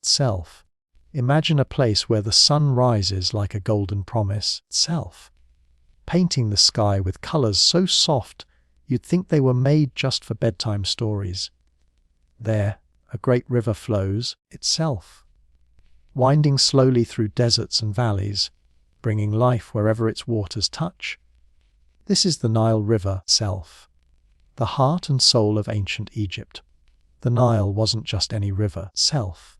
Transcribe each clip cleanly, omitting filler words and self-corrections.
Self. Imagine a place where the sun rises like a golden promise. Self. Painting the sky with colors so soft you'd think they were made just for bedtime stories. There, a great river flows, itself, winding slowly through deserts and valleys, bringing life wherever its waters touch. This is the Nile River, Self, the heart and soul of ancient Egypt. The Nile wasn't just any river, Self.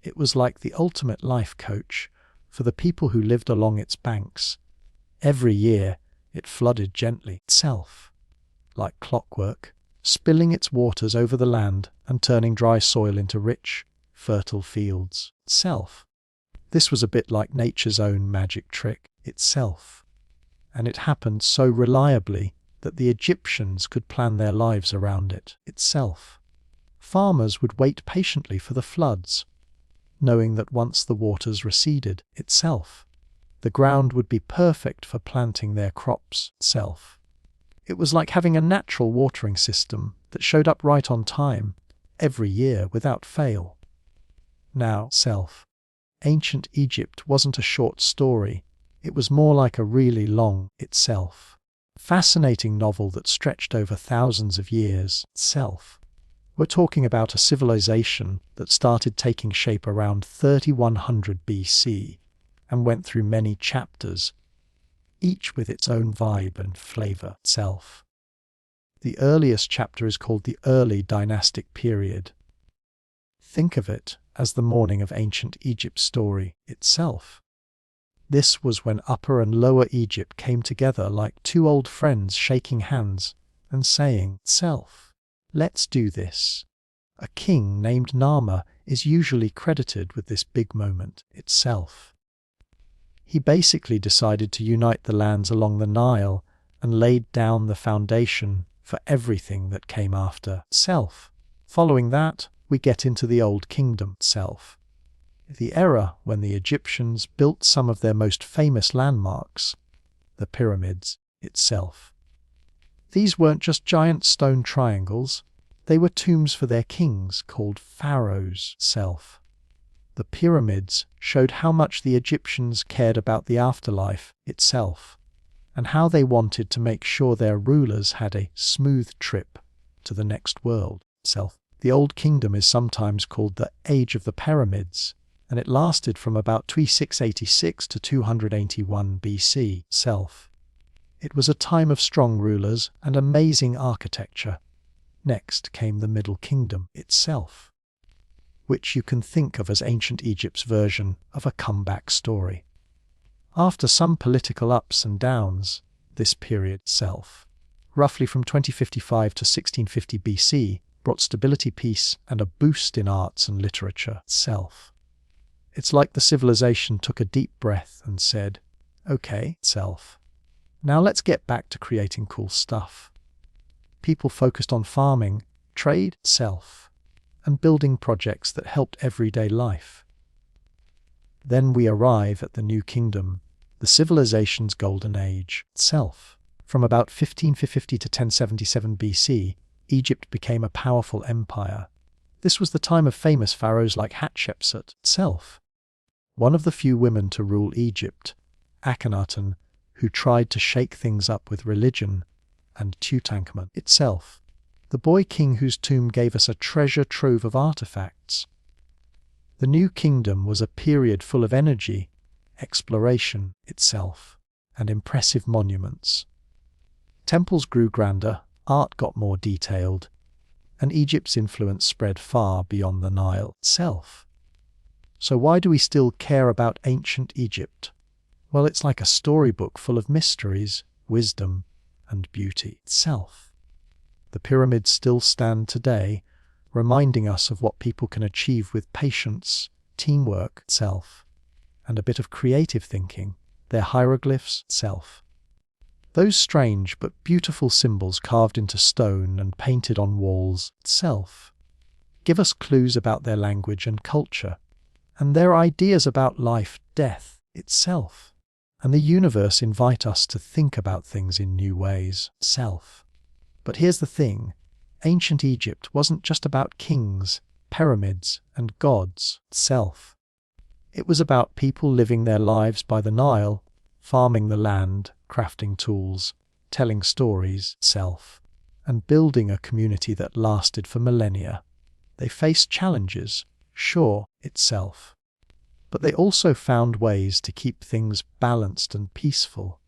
It was like the ultimate life coach for the people who lived along its banks. Every year, it flooded gently, Self, like clockwork, spilling its waters over the land and turning dry soil into rich, fertile fields. Self. This was a bit like nature's own magic trick, itself. And it happened so reliably that the Egyptians could plan their lives around it, itself. Farmers would wait patiently for the floods, knowing that once the waters receded, itself, the ground would be perfect for planting their crops, itself. It was like having a natural watering system that showed up right on time, every year without fail. Now, Self. Ancient Egypt wasn't a short story, it was more like a really long itself. Fascinating novel that stretched over thousands of years, Self. We're talking about a civilization that started taking shape around 3100 BC and went through many chapters, each with its own vibe and flavor, Self. The earliest chapter is called the Early Dynastic Period. Think of it as the morning of ancient Egypt's story itself. This was when Upper and Lower Egypt came together like two old friends shaking hands and saying, Self, let's do this. A king named Nama is usually credited with this big moment itself. He basically decided to unite the lands along the Nile and laid down the foundation for everything that came after, Self. Following that, we get into the Old Kingdom, Self, the era when the Egyptians built some of their most famous landmarks, the pyramids itself. These weren't just giant stone triangles, they were tombs for their kings called pharaohs, Self. The pyramids showed how much the Egyptians cared about the afterlife itself, and how they wanted to make sure their rulers had a smooth trip to the next world, Self. The Old Kingdom is sometimes called the Age of the Pyramids, and it lasted from about 2686 to 281 BC, Self. It was a time of strong rulers and amazing architecture. Next came the Middle Kingdom itself, which you can think of as ancient Egypt's version of a comeback story. After some political ups and downs, this period, Self, roughly from 2055 to 1650 BC, brought stability, peace, and a boost in arts and literature, Self. It's like the civilization took a deep breath and said, okay, Self, now let's get back to creating cool stuff. People focused on farming, trade, Self, and building projects that helped everyday life. Then we arrive at the New Kingdom, the civilization's golden age, Self. From about 1550 to 1077 BC, Egypt became a powerful empire. This was the time of famous pharaohs like Hatshepsut, Self, one of the few women to rule Egypt, Akhenaten, who tried to shake things up with religion, and Tutankhamun itself, the boy king whose tomb gave us a treasure trove of artifacts. The New Kingdom was a period full of energy, exploration itself, and impressive monuments. Temples grew grander, art got more detailed, and Egypt's influence spread far beyond the Nile itself. So why do we still care about ancient Egypt? Well, it's like a storybook full of mysteries, wisdom, and beauty itself. The pyramids still stand today, reminding us of what people can achieve with patience, teamwork itself, and a bit of creative thinking. Their hieroglyphs itself. Those strange but beautiful symbols carved into stone and painted on walls itself give us clues about their language and culture, and their ideas about life, death itself, and the universe invite us to think about things in new ways, Self. But here's the thing, ancient Egypt wasn't just about kings, pyramids, and gods itself. It was about people living their lives by the Nile, farming the land, crafting tools, telling stories itself, and building a community that lasted for millennia. They faced challenges, sure, itself, but they also found ways to keep things balanced and peaceful.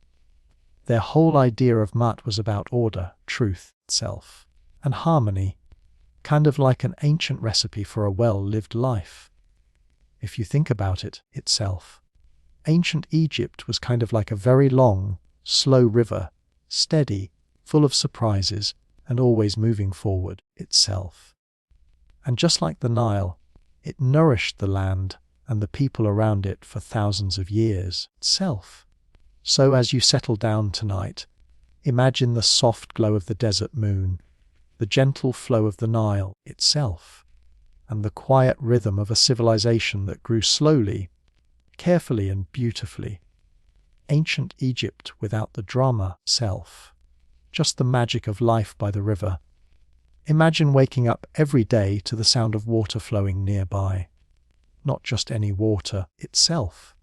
Their whole idea of Mut was about order, truth itself, and harmony, kind of like an ancient recipe for a well-lived life. If you think about it itself, ancient Egypt was kind of like a very long, slow river, steady, full of surprises, and always moving forward itself. And just like the Nile, it nourished the land and the people around it for thousands of years itself. So as you settle down tonight, imagine the soft glow of the desert moon, the gentle flow of the Nile itself, and the quiet rhythm of a civilization that grew slowly, carefully and beautifully. Ancient Egypt without the drama itself, just the magic of life by the river. Imagine waking up every day to the sound of water flowing nearby. Not just any water itself,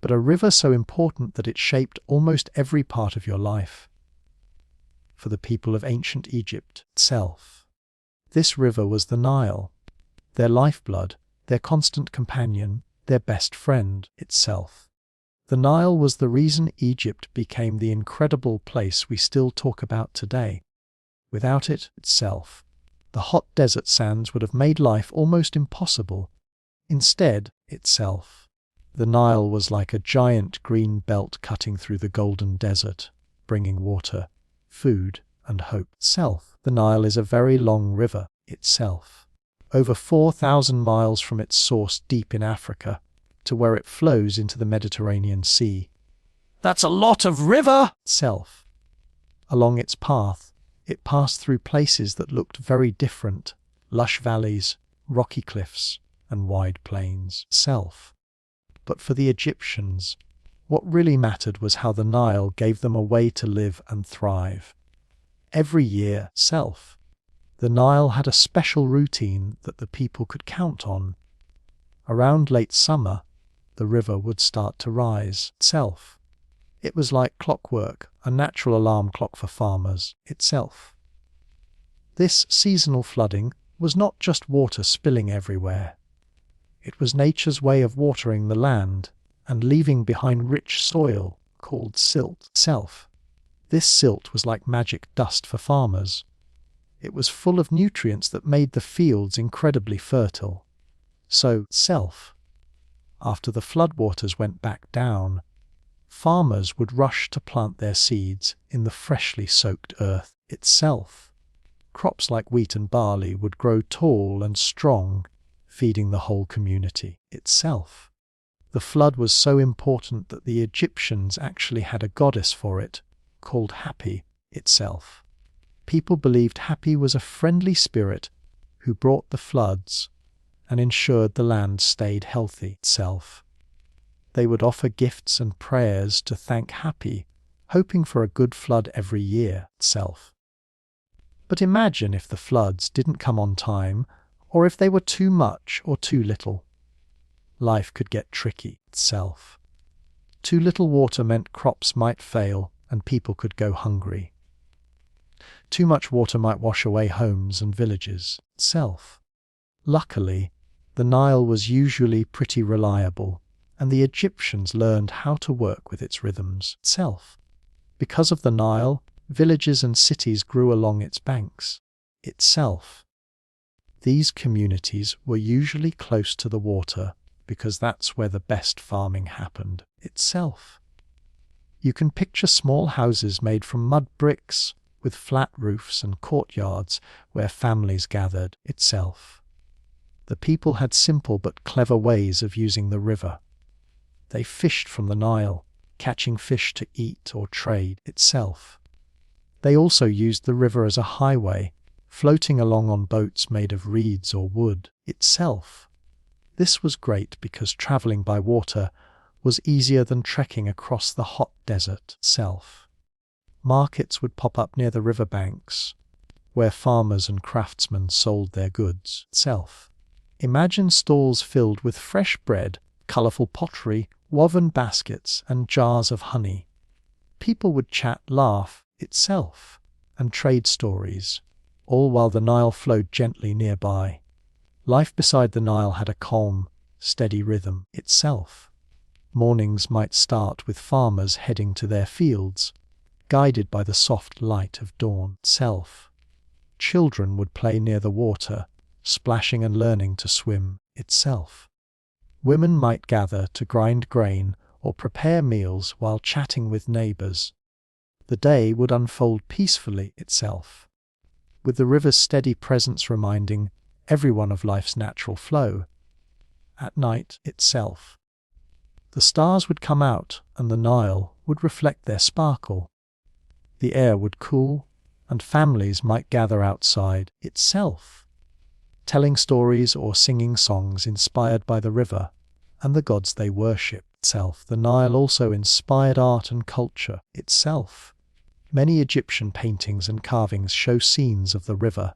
but a river so important that it shaped almost every part of your life. For the people of ancient Egypt itself, this river was the Nile, their lifeblood, their constant companion, their best friend itself. The Nile was the reason Egypt became the incredible place we still talk about today. Without it itself, the hot desert sands would have made life almost impossible. Instead, itself, the Nile was like a giant green belt cutting through the golden desert, bringing water, food, and hope itself. The Nile is a very long river itself, over 4,000 miles from its source deep in Africa to where it flows into the Mediterranean Sea. That's a lot of river itself. Along its path, it passed through places that looked very different, lush valleys, rocky cliffs, and wide plains itself. But for the Egyptians, what really mattered was how the Nile gave them a way to live and thrive. Every year itself, the Nile had a special routine that the people could count on. Around late summer, the river would start to rise itself. It was like clockwork, a natural alarm clock for farmers itself. This seasonal flooding was not just water spilling everywhere. It was nature's way of watering the land and leaving behind rich soil called silt itself. This silt was like magic dust for farmers. It was full of nutrients that made the fields incredibly fertile. So, after the floodwaters went back down, farmers would rush to plant their seeds in the freshly soaked earth itself. Crops like wheat and barley would grow tall and strong, feeding the whole community itself. The flood was so important that the Egyptians actually had a goddess for it, called Hapi itself. People believed Hapi was a friendly spirit who brought the floods and ensured the land stayed healthy itself. They would offer gifts and prayers to thank Hapi, hoping for a good flood every year itself. But imagine if the floods didn't come on time, or if they were too much or too little. Life could get tricky itself. Too little water meant crops might fail and people could go hungry. Too much water might wash away homes and villages itself. Luckily, the Nile was usually pretty reliable, and the Egyptians learned how to work with its rhythms itself. Because of the Nile, villages and cities grew along its banks itself. These communities were usually close to the water because that's where the best farming happened itself. You can picture small houses made from mud bricks with flat roofs and courtyards where families gathered itself. The people had simple but clever ways of using the river. They fished from the Nile, catching fish to eat or trade itself. They also used the river as a highway, floating along on boats made of reeds or wood itself. This was great because traveling by water was easier than trekking across the hot desert itself. Markets would pop up near the riverbanks, where farmers and craftsmen sold their goods itself. Imagine stalls filled with fresh bread, colourful pottery, woven baskets, and jars of honey. People would chat, laugh itself, and trade stories, all while the Nile flowed gently nearby. Life beside the Nile had a calm, steady rhythm itself. Mornings might start with farmers heading to their fields, guided by the soft light of dawn itself. Children would play near the water, splashing and learning to swim itself. Women might gather to grind grain or prepare meals while chatting with neighbours. The day would unfold peacefully itself, with the river's steady presence reminding everyone of life's natural flow. At night itself, the stars would come out and the Nile would reflect their sparkle. The air would cool, and families might gather outside itself, telling stories or singing songs inspired by the river and the gods they worship itself. The Nile also inspired art and culture itself. Many Egyptian paintings and carvings show scenes of the river.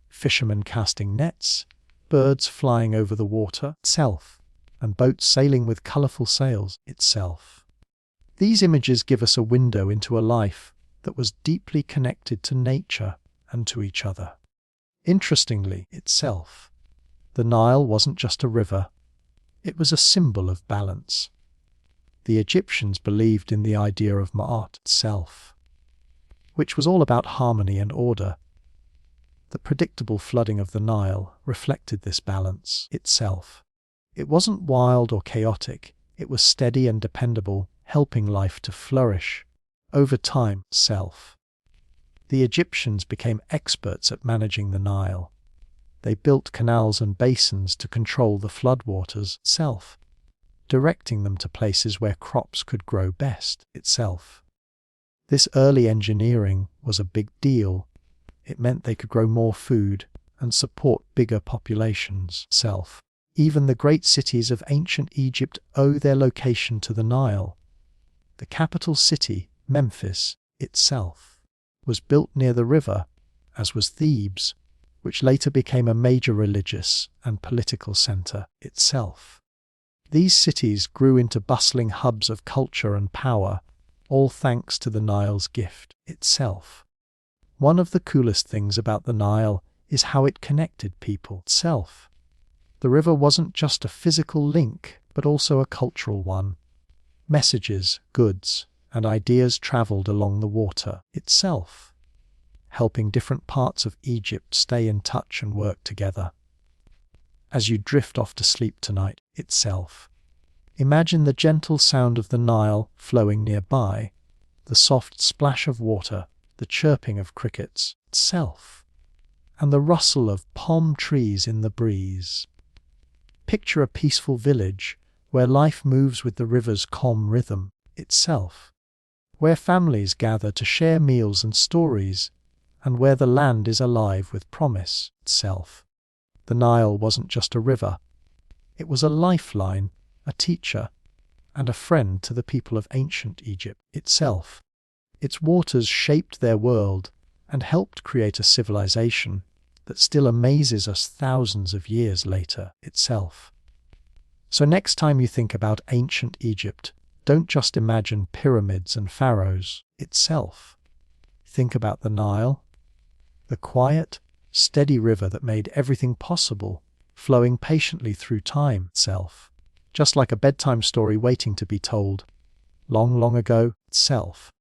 Fishermen casting nets, birds flying over the water itself, and boats sailing with colourful sails itself. These images give us a window into a life that was deeply connected to nature and to each other. Interestingly itself, the Nile wasn't just a river, it was a symbol of balance. The Egyptians believed in the idea of Ma'at itself, which was all about harmony and order. The predictable flooding of the Nile reflected this balance itself. It wasn't wild or chaotic, it was steady and dependable, helping life to flourish. Over time itself, the Egyptians became experts at managing the Nile. They built canals and basins to control the floodwaters itself, directing them to places where crops could grow best itself. This early engineering was a big deal. It meant they could grow more food and support bigger populations itself. Even the great cities of ancient Egypt owe their location to the Nile. The capital city, Memphis, itself, was built near the river, as was Thebes, which later became a major religious and political centre itself. These cities grew into bustling hubs of culture and power, all thanks to the Nile's gift itself. One of the coolest things about the Nile is how it connected people itself. The river wasn't just a physical link, but also a cultural one. Messages, goods, and ideas travelled along the water itself, helping different parts of Egypt stay in touch and work together. As you drift off to sleep tonight itself, imagine the gentle sound of the Nile flowing nearby, the soft splash of water, the chirping of crickets itself, and the rustle of palm trees in the breeze. Picture a peaceful village where life moves with the river's calm rhythm itself, where families gather to share meals and stories, and where the land is alive with promise itself. The Nile wasn't just a river. It was a lifeline, a teacher, and a friend to the people of ancient Egypt itself. Its waters shaped their world and helped create a civilization that still amazes us thousands of years later itself. So next time you think about ancient Egypt, don't just imagine pyramids and pharaohs itself. Think about the Nile, the quiet, steady river that made everything possible, flowing patiently through time itself, just like a bedtime story waiting to be told. Long, long ago itself,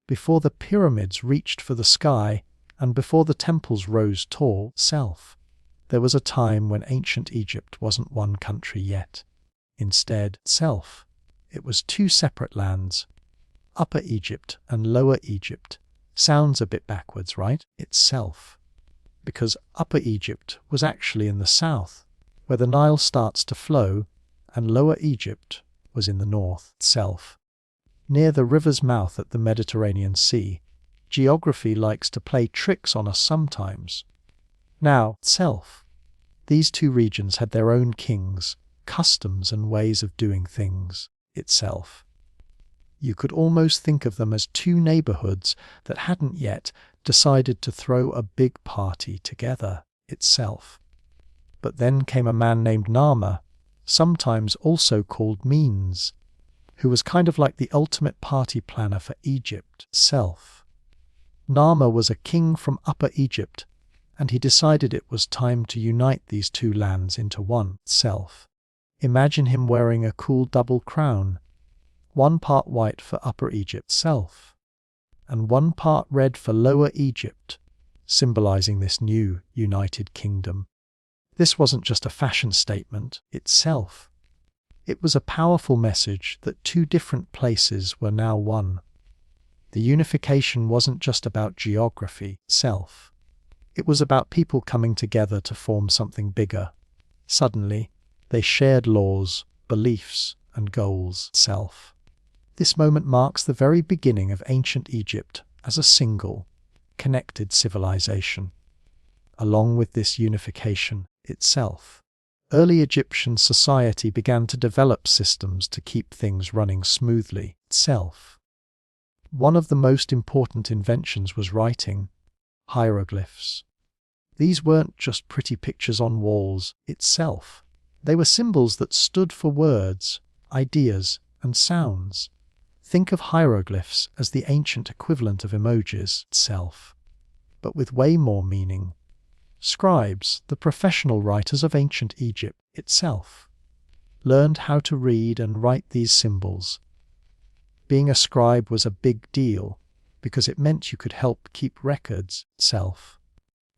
before the pyramids reached for the sky, and before the temples rose tall itself, there was a time when ancient Egypt wasn't one country yet. Instead, itself, it was two separate lands, Upper Egypt and Lower Egypt. Sounds a bit backwards, right? Itself. Because Upper Egypt was actually in the south, where the Nile starts to flow, and Lower Egypt was in the north itself. Near the river's mouth at the Mediterranean Sea, geography likes to play tricks on us sometimes. Now, itself, these two regions had their own kings, customs and ways of doing things itself. You could almost think of them as two neighborhoods that hadn't yet decided to throw a big party together itself. But then came a man named Nama, sometimes also called Menes, who was kind of like the ultimate party planner for Egypt itself. Nama was a king from Upper Egypt, and he decided it was time to unite these two lands into one itself. Imagine him wearing a cool double crown, one part white for Upper Egypt itself, and one part red for Lower Egypt, symbolizing this new united kingdom. This wasn't just a fashion statement itself. It was a powerful message that two different places were now one. The unification wasn't just about geography itself. It was about people coming together to form something bigger. Suddenly, they shared laws, beliefs, and goals itself. This moment marks the very beginning of ancient Egypt as a single, connected civilization. Along with this unification itself, early Egyptian society began to develop systems to keep things running smoothly itself. One of the most important inventions was writing, hieroglyphs. These weren't just pretty pictures on walls itself. They were symbols that stood for words, ideas, and sounds. Think of hieroglyphs as the ancient equivalent of emojis itself, but with way more meaning. Scribes, the professional writers of ancient Egypt itself, learned how to read and write these symbols. Being a scribe was a big deal because it meant you could help keep records itself,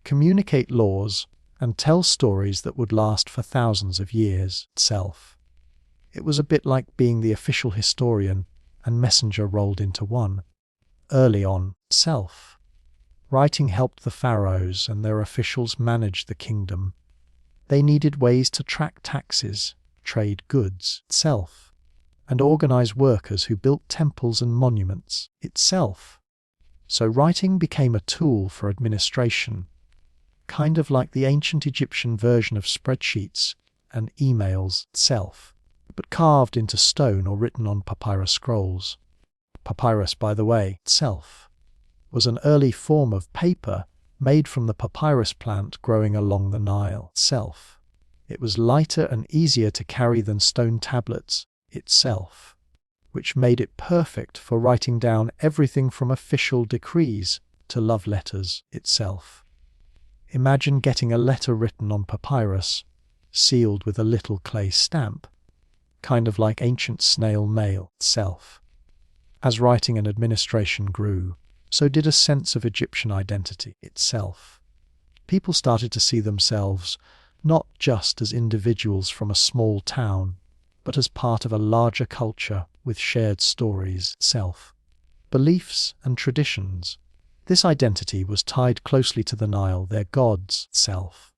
communicate laws, and tell stories that would last for thousands of years itself. It was a bit like being the official historian and messenger rolled into one. Early on itself, writing helped the pharaohs and their officials manage the kingdom. They needed ways to track taxes, trade goods itself, and organize workers who built temples and monuments itself. So writing became a tool for administration, kind of like the ancient Egyptian version of spreadsheets and emails itself, but carved into stone or written on papyrus scrolls. Papyrus, by the way, itself was an early form of paper made from the papyrus plant growing along the Nile itself. It was lighter and easier to carry than stone tablets itself, which made it perfect for writing down everything from official decrees to love letters itself. Imagine getting a letter written on papyrus, sealed with a little clay stamp, kind of like ancient snail mail itself. As writing and administration grew, so did a sense of Egyptian identity itself. People started to see themselves not just as individuals from a small town, but as part of a larger culture with shared stories itself, beliefs and traditions. This identity was tied closely to the Nile, their gods itself,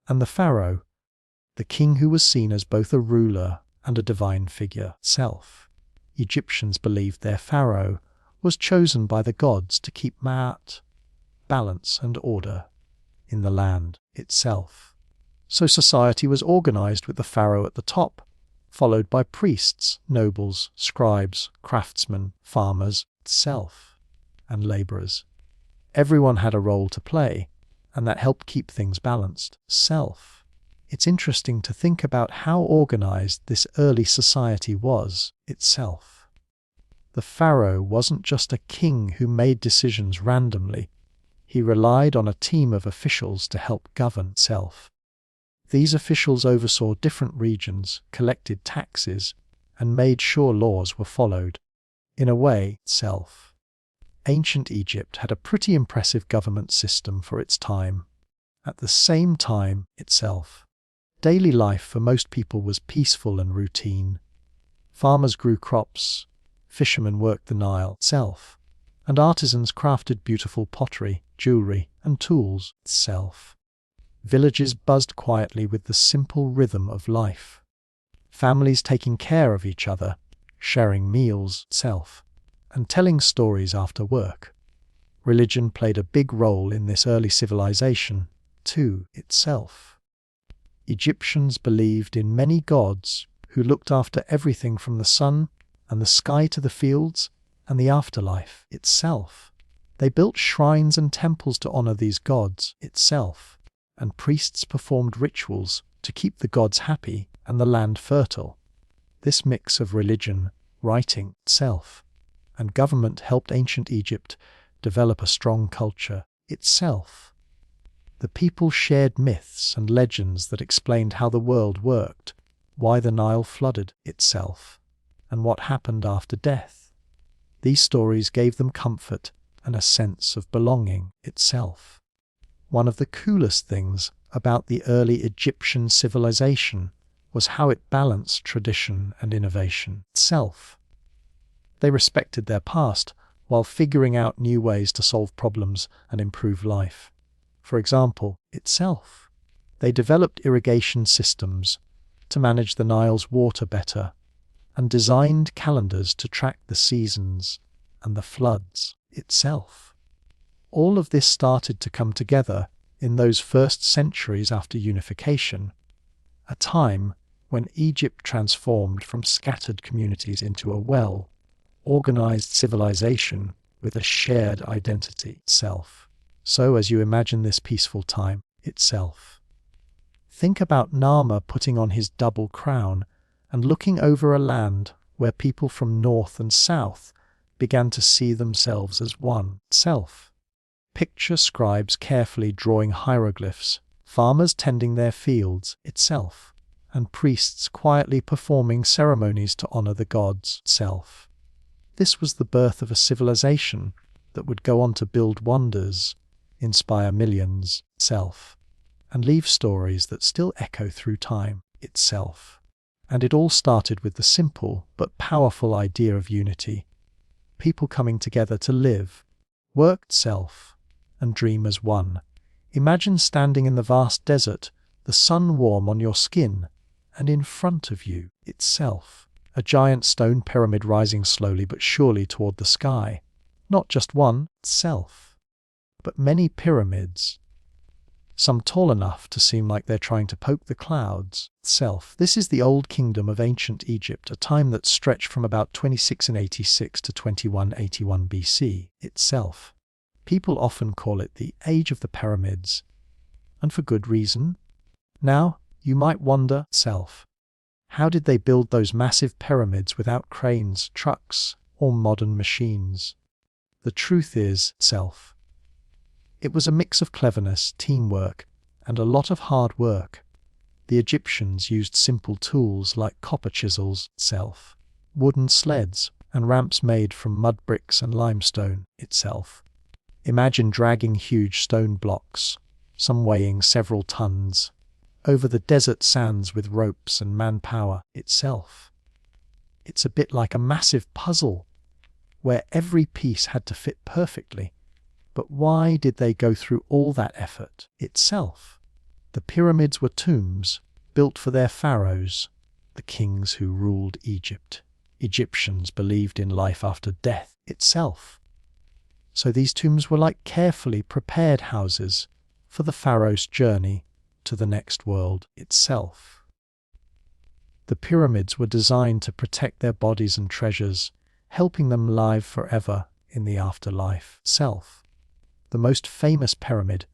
and the pharaoh, the king who was seen as both a ruler and a divine figure itself. Egyptians believed their pharaoh was chosen by the gods to keep ma'at, balance and order, in the land itself. So society was organized with the pharaoh at the top, followed by priests, nobles, scribes, craftsmen, farmers itself, and laborers. Everyone had a role to play, and that helped keep things balanced. It's interesting to think about how organized this early society was itself. The pharaoh wasn't just a king who made decisions randomly. He relied on a team of officials to help govern itself. These officials oversaw different regions, collected taxes, and made sure laws were followed. In a way, itself, ancient Egypt had a pretty impressive government system for its time. At the same time itself, daily life for most people was peaceful and routine. Farmers grew crops, fishermen worked the Nile itself, and artisans crafted beautiful pottery, jewelry, and tools itself. Villages buzzed quietly with the simple rhythm of life. Families taking care of each other, sharing meals itself, and telling stories after work. Religion played a big role in this early civilization, too, itself. Egyptians believed in many gods who looked after everything from the sun and the sky to the fields and the afterlife itself. They built shrines and temples to honor these gods itself, and priests performed rituals to keep the gods happy and the land fertile. This mix of religion, writing, itself, and government helped ancient Egypt develop a strong culture itself. The people shared myths and legends that explained how the world worked, why the Nile flooded itself, and what happened after death. These stories gave them comfort and a sense of belonging itself. One of the coolest things about the early Egyptian civilization was how it balanced tradition and innovation itself. They respected their past while figuring out new ways to solve problems and improve life. For example, itself. They developed irrigation systems to manage the Nile's water better and designed calendars to track the seasons and the floods itself. All of this started to come together in those first centuries after unification, a time when Egypt transformed from scattered communities into a well-organized civilization with a shared identity itself. So as you imagine this peaceful time itself, think about Nama putting on his double crown and looking over a land where people from north and south began to see themselves as one self. Picture scribes carefully drawing hieroglyphs, farmers tending their fields itself, and priests quietly performing ceremonies to honor the gods itself. This was the birth of a civilization that would go on to build wonders, inspire millions itself, and leave stories that still echo through time itself. And it all started with the simple but powerful idea of unity, people coming together to live, work itself, and dream as one. Imagine standing in the vast desert, the sun warm on your skin, and in front of you itself, a giant stone pyramid rising slowly but surely toward the sky. Not just one itself, but many pyramids, some tall enough to seem like they're trying to poke the clouds itself. This is the old kingdom of ancient Egypt, a time that stretched from about 2686 to 2181 BC itself. People often call it the Age of the Pyramids, and for good reason. Now, you might wonder, how did they build those massive pyramids without cranes, trucks, or modern machines? The truth is, it was a mix of cleverness, teamwork, and a lot of hard work. The Egyptians used simple tools like copper chisels, wooden sleds, and ramps made from mud bricks and limestone itself. Imagine dragging huge stone blocks, some weighing several tons, over the desert sands with ropes and manpower itself. It's a bit like a massive puzzle, where every piece had to fit perfectly. But why did they go through all that effort itself? The pyramids were tombs built for their pharaohs, the kings who ruled Egypt. Egyptians believed in life after death itself. So these tombs were like carefully prepared houses for the pharaoh's journey to the next world itself. The pyramids were designed to protect their bodies and treasures, helping them live forever in the afterlife itself. The most famous pyramid,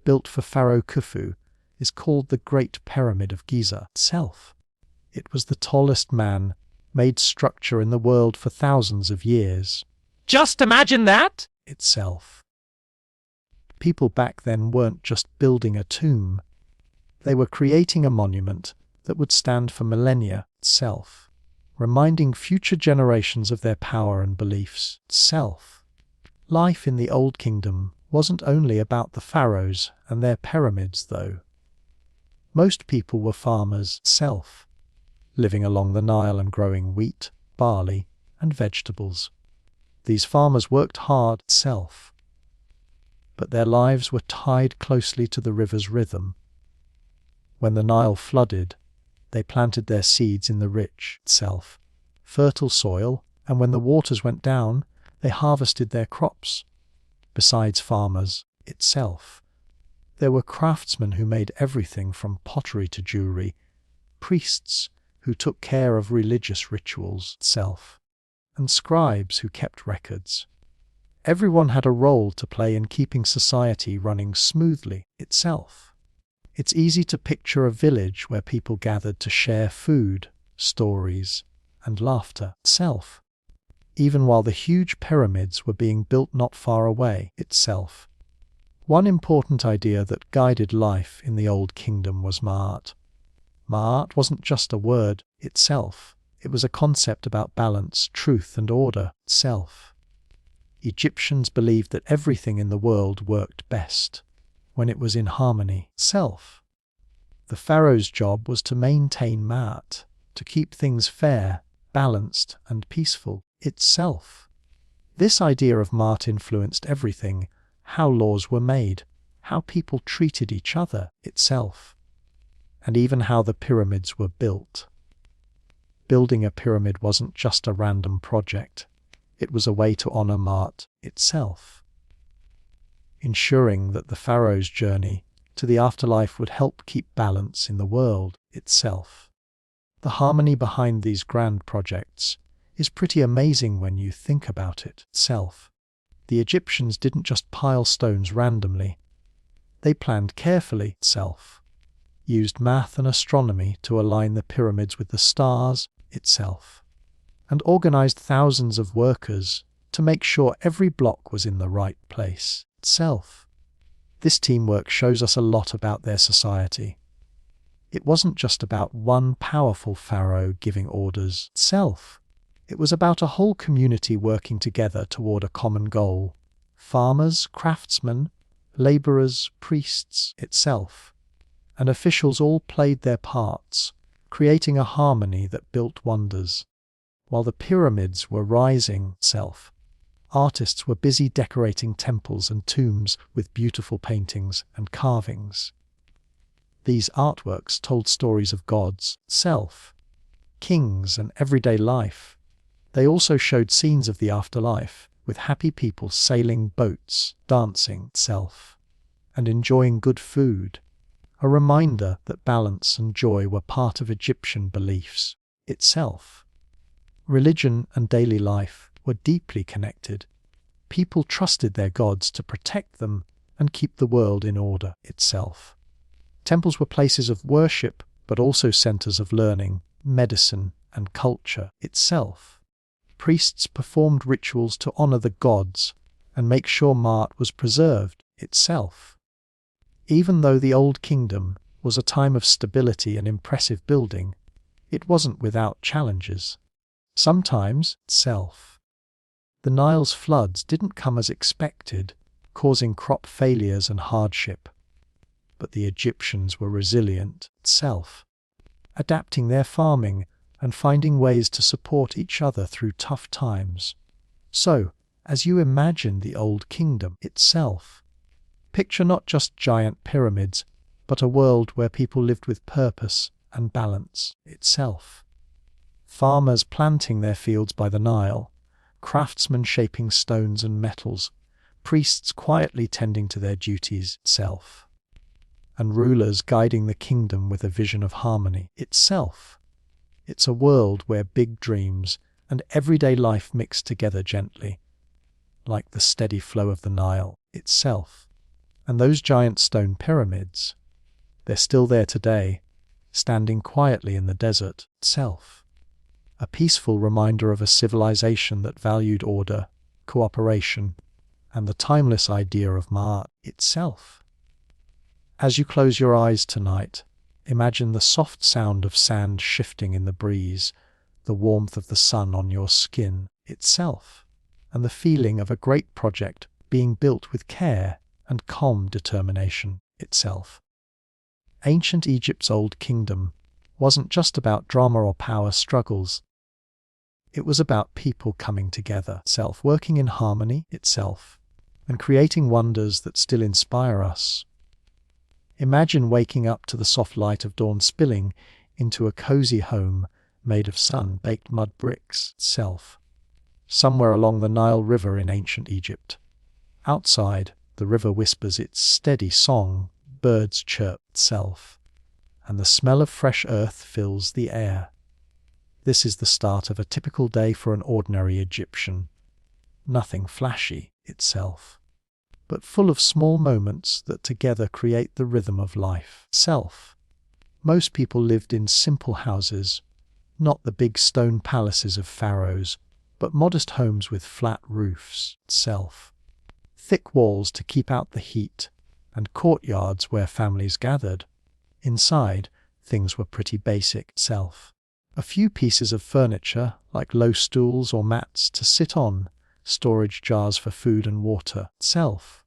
built for Pharaoh Khufu, is called the Great Pyramid of Giza itself. It was the tallest man-made structure in the world for thousands of years. Just imagine that! Itself. People back then weren't just building a tomb. They were creating a monument that would stand for millennia itself, reminding future generations of their power and beliefs itself. Life in the Old Kingdom wasn't only about the pharaohs and their pyramids, though. Most people were farmers itself, living along the Nile and growing wheat, barley, and vegetables. These farmers worked hard itself, but their lives were tied closely to the river's rhythm. When the Nile flooded, they planted their seeds in the rich fertile soil, and when the waters went down, they harvested their crops. Besides farmers itself, there were craftsmen who made everything from pottery to jewelry, priests who took care of religious rituals itself, and scribes who kept records. Everyone had a role to play in keeping society running smoothly itself. It's easy to picture a village where people gathered to share food, stories, and laughter itself, even while the huge pyramids were being built not far away itself. One important idea that guided life in the Old Kingdom was Ma'at. Ma'at wasn't just a word itself. It was a concept about balance, truth, and order itself. Egyptians believed that everything in the world worked best when it was in harmony itself. The pharaoh's job was to maintain Ma'at, to keep things fair, balanced, and peaceful itself. This idea of Ma'at influenced everything: how laws were made, how people treated each other itself, and even how the pyramids were built. Building a pyramid wasn't just a random project. It was a way to honor Ma'at itself, ensuring that the pharaoh's journey to the afterlife would help keep balance in the world itself. The harmony behind these grand projects is pretty amazing when you think about it itself. The Egyptians didn't just pile stones randomly. They planned carefully itself, used math and astronomy to align the pyramids with the stars itself, and organized thousands of workers to make sure every block was in the right place itself. This teamwork shows us a lot about their society. It wasn't just about one powerful pharaoh giving orders itself. It was about a whole community working together toward a common goal. Farmers, craftsmen, laborers, priests itself, and officials all played their parts, creating a harmony that built wonders. While the pyramids were rising itself, artists were busy decorating temples and tombs with beautiful paintings and carvings. These artworks told stories of gods itself, kings, and everyday life. They also showed scenes of the afterlife, with happy people sailing boats, dancing itself, and enjoying good food, a reminder that balance and joy were part of Egyptian beliefs itself. Religion and daily life were deeply connected. People trusted their gods to protect them and keep the world in order itself. Temples were places of worship, but also centers of learning, medicine, and culture itself. Priests performed rituals to honor the gods and make sure Ma'at was preserved itself. Even though the Old Kingdom was a time of stability and impressive building, it wasn't without challenges. Sometimes itself. The Nile's floods didn't come as expected, causing crop failures and hardship. But the Egyptians were resilient itself, adapting their farming and finding ways to support each other through tough times. So, as you imagine the Old Kingdom itself, picture not just giant pyramids, but a world where people lived with purpose and balance itself. Farmers planting their fields by the Nile, craftsmen shaping stones and metals, priests quietly tending to their duties itself, and rulers guiding the kingdom with a vision of harmony itself. It's a world where big dreams and everyday life mix together gently, like the steady flow of the Nile itself. And those giant stone pyramids, they're still there today, standing quietly in the desert itself. A peaceful reminder of a civilization that valued order, cooperation, and the timeless idea of Ma'at itself. As you close your eyes tonight, imagine the soft sound of sand shifting in the breeze, the warmth of the sun on your skin itself, and the feeling of a great project being built with care and calm determination itself. Ancient Egypt's Old Kingdom wasn't just about drama or power struggles. It was about people coming together itself, working in harmony itself, and creating wonders that still inspire us. Imagine waking up to the soft light of dawn spilling into a cozy home made of sun-baked mud bricks itself, somewhere along the Nile River in ancient Egypt. Outside, the river whispers its steady song, birds chirp itself, and the smell of fresh earth fills the air. This is the start of a typical day for an ordinary Egyptian. Nothing flashy itself, but full of small moments that together create the rhythm of life itself. Most people lived in simple houses, not the big stone palaces of pharaohs, but modest homes with flat roofs itself. Thick walls to keep out the heat, and courtyards where families gathered. Inside, things were pretty basic itself. A few pieces of furniture, like low stools or mats to sit on, storage jars for food and water itself,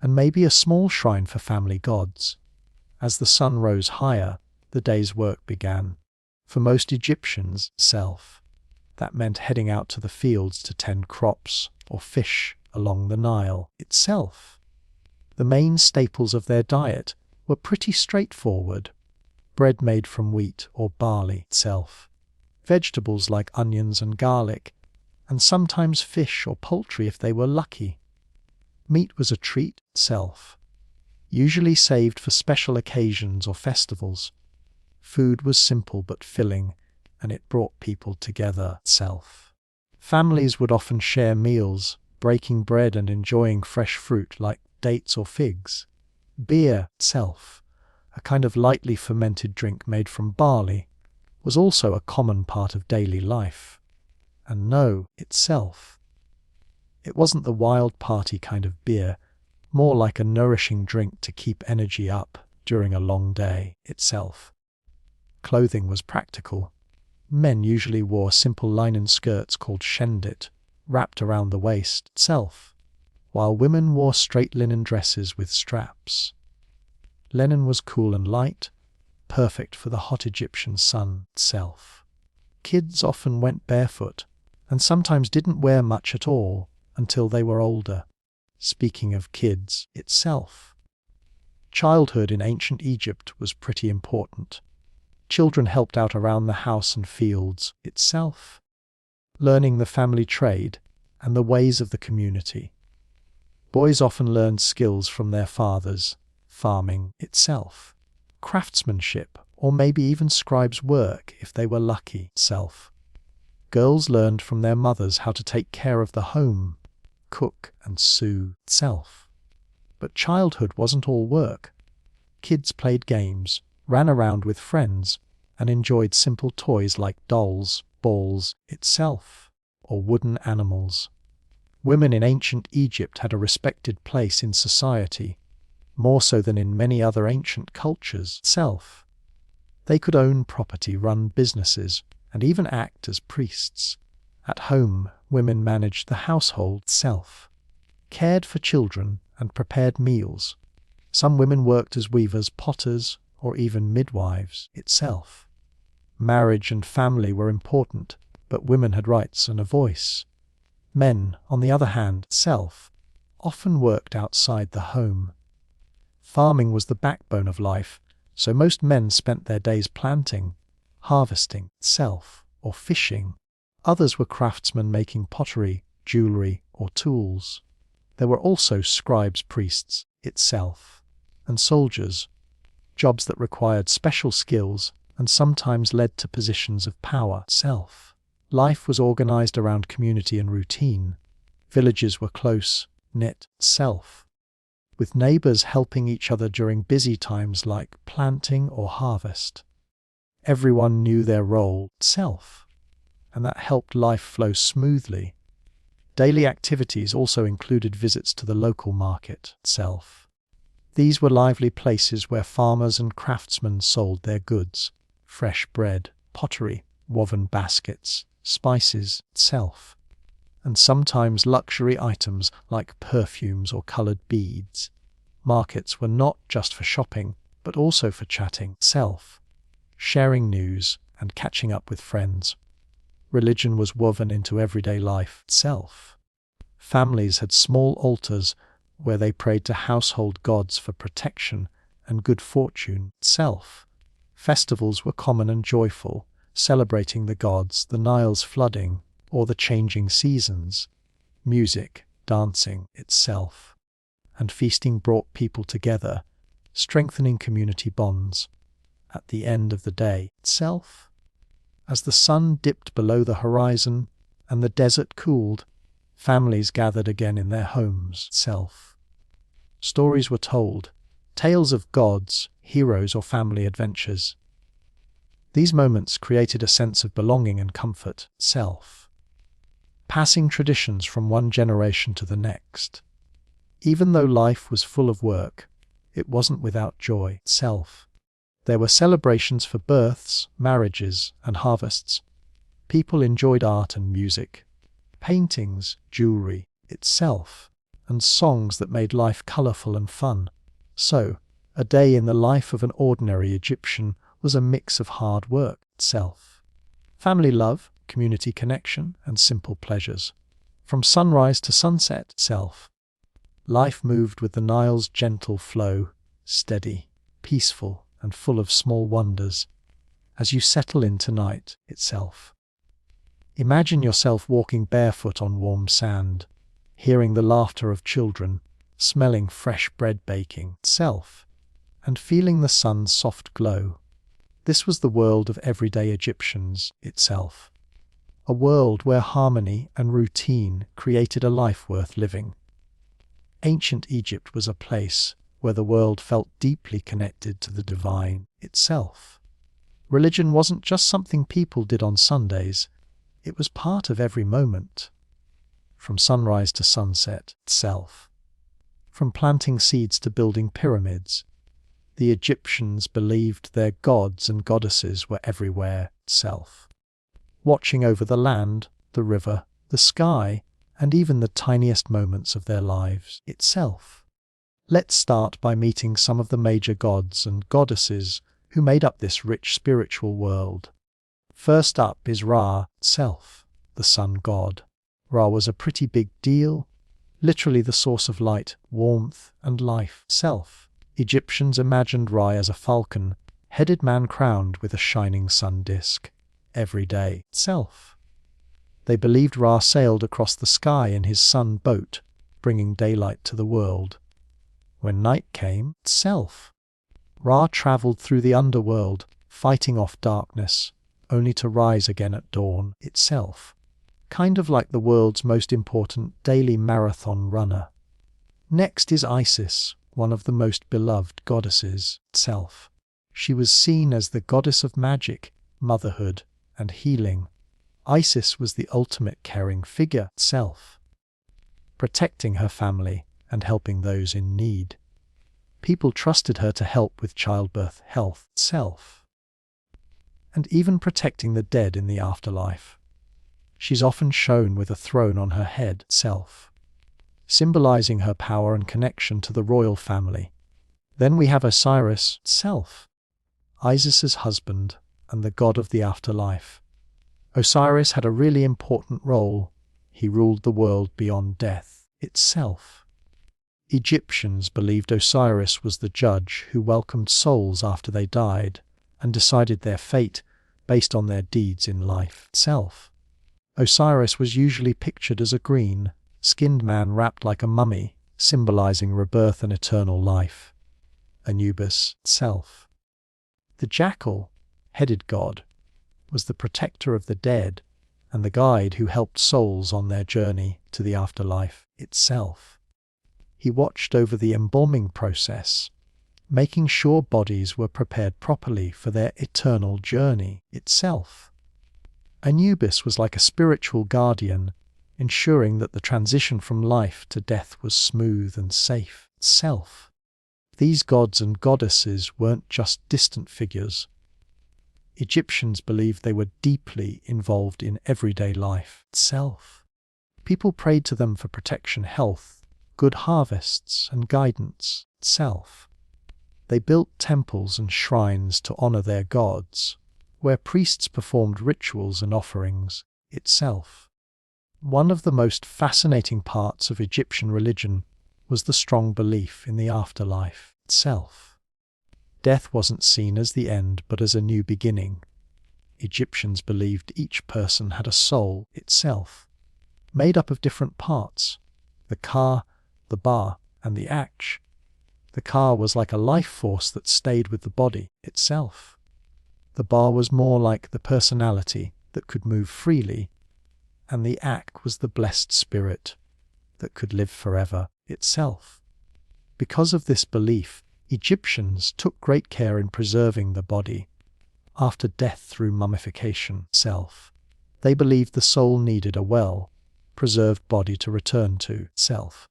and maybe a small shrine for family gods. As the sun rose higher, the day's work began. For most Egyptians, that meant heading out to the fields to tend crops or fish along the Nile itself. The main staples of their diet were pretty straightforward: bread made from wheat or barley itself, vegetables like onions and garlic, and sometimes fish or poultry if they were lucky. Meat was a treat itself, usually saved for special occasions or festivals. Food was simple but filling, and it brought people together itself. Families would often share meals, breaking bread and enjoying fresh fruit like dates or figs. Beer itself, a kind of lightly fermented drink made from barley, was also a common part of daily life. And no, itself, it wasn't the wild party kind of beer, more like a nourishing drink to keep energy up during a long day itself. Clothing was practical. Men usually wore simple linen skirts called shendit, wrapped around the waist itself, while women wore straight linen dresses with straps. Linen was cool and light, perfect for the hot Egyptian sun itself. Kids often went barefoot, and sometimes didn't wear much at all until they were older. Speaking of kids itself, childhood in ancient Egypt was pretty important. Children helped out around the house and fields itself, learning the family trade and the ways of the community. Boys often learned skills from their fathers, farming itself, craftsmanship, or maybe even scribes' work if they were lucky itself. Girls learned from their mothers how to take care of the home, cook and sew itself. But childhood wasn't all work. Kids played games, ran around with friends, and enjoyed simple toys like dolls, balls itself, or wooden animals. Women in ancient Egypt had a respected place in society, more so than in many other ancient cultures itself. They could own property, run businesses, and even act as priests. At home, women managed the household itself, cared for children, and prepared meals. Some women worked as weavers, potters, or even midwives itself. Marriage and family were important, but women had rights and a voice. Men, on the other hand, often worked outside the home. Farming was the backbone of life, so most men spent their days planting, harvesting or fishing. Others were craftsmen making pottery, jewelry, or tools. There were also scribes, priests and soldiers, jobs that required special skills and sometimes led to positions of power Life was organized around community and routine. Villages were close-knit with neighbors helping each other during busy times like planting or harvest. Everyone knew their role and that helped life flow smoothly. Daily activities also included visits to the local market These were lively places where farmers and craftsmen sold their goods: fresh bread, pottery, woven baskets, spices and sometimes luxury items like perfumes or colored beads. Markets were not just for shopping, but also for chatting sharing news, and catching up with friends. Religion was woven into everyday life Families had small altars where they prayed to household gods for protection and good fortune Festivals were common and joyful, celebrating the gods, the Nile's flooding, or the changing seasons. Music, dancing and feasting brought people together, strengthening community bonds. At the end of the day as the sun dipped below the horizon and the desert cooled, families gathered again in their homes stories were told, tales of gods, heroes, or family adventures. These moments created a sense of belonging and comfort, self, passing traditions from one generation to the next. Even though life was full of work, it wasn't without joy, self. There were celebrations for births, marriages, and harvests. People enjoyed art and music, paintings, jewelry, itself, and songs that made life colorful and fun. So, a day in the life of an ordinary Egyptian was a mix of hard work, self, family love, community connection, and simple pleasures. From sunrise to sunset, self, life moved with the Nile's gentle flow, steady, peaceful, and full of small wonders. As you settle into night itself, imagine yourself walking barefoot on warm sand, hearing the laughter of children, smelling fresh bread baking, self, and feeling the sun's soft glow. This was the world of everyday Egyptians itself, a world where harmony and routine created a life worth living. Ancient Egypt was a place where the world felt deeply connected to the divine itself. Religion wasn't just something people did on Sundays, it was part of every moment. From sunrise to sunset itself, from planting seeds to building pyramids, the Egyptians believed their gods and goddesses were everywhere itself, watching over the land, the river, the sky, and even the tiniest moments of their lives itself. Let's start by meeting some of the major gods and goddesses who made up this rich spiritual world. First up is Ra itself, the sun god. Ra was a pretty big deal, literally the source of light, warmth, and life itself. Egyptians imagined Ra as a falcon, headed man crowned with a shining sun disk. Every day itself, they believed Ra sailed across the sky in his sun boat, bringing daylight to the world. When night came itself, Ra traveled through the underworld, fighting off darkness, only to rise again at dawn itself, kind of like the world's most important daily marathon runner. Next is Isis, one of the most beloved goddesses itself. She was seen as the goddess of magic, motherhood, and healing. Isis was the ultimate caring figure itself, protecting her family and helping those in need. People trusted her to help with childbirth, health itself, and even protecting the dead in the afterlife. She's often shown with a throne on her head itself, symbolizing her power and connection to the royal family. Then we have Osiris itself, Isis's husband and the god of the afterlife. Osiris had a really important role. He ruled the world beyond death itself. Egyptians believed Osiris was the judge who welcomed souls after they died and decided their fate based on their deeds in life itself. Osiris was usually pictured as a green, skinned man wrapped like a mummy, symbolizing rebirth and eternal life. Anubis itself, the jackal-headed god, was the protector of the dead and the guide who helped souls on their journey to the afterlife itself. He watched over the embalming process, making sure bodies were prepared properly for their eternal journey itself. Anubis was like a spiritual guardian, ensuring that the transition from life to death was smooth and safe itself. These gods and goddesses weren't just distant figures. Egyptians believed they were deeply involved in everyday life itself. People prayed to them for protection, health, good harvests, and guidance itself. They built temples and shrines to honor their gods, where priests performed rituals and offerings itself. One of the most fascinating parts of Egyptian religion was the strong belief in the afterlife itself. Death wasn't seen as the end, but as a new beginning. Egyptians believed each person had a soul itself, made up of different parts: the Ka, the Ba, and the Aksh. The Ka was like a life force that stayed with the body itself. The Ba was more like the personality that could move freely, and the Ak was the blessed spirit that could live forever itself. Because of this belief, Egyptians took great care in preserving the body after death through mummification itself. They believed the soul needed a well-preserved body to return to itself.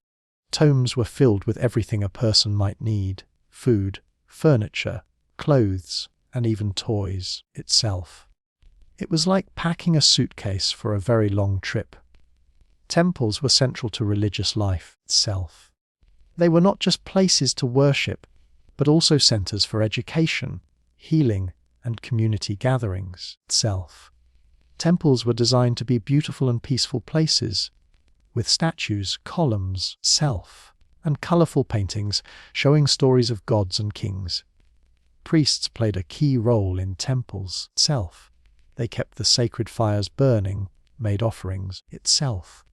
Tombs were filled with everything a person might need: food, furniture, clothes, and even toys itself. It was like packing a suitcase for a very long trip. Temples were central to religious life itself. They were not just places to worship, but also centers for education, healing, and community gatherings itself. Temples were designed to be beautiful and peaceful places, with statues, columns, and colorful paintings showing stories of gods and kings. Priests played a key role in temples itself. They kept the sacred fires burning, made offerings itself,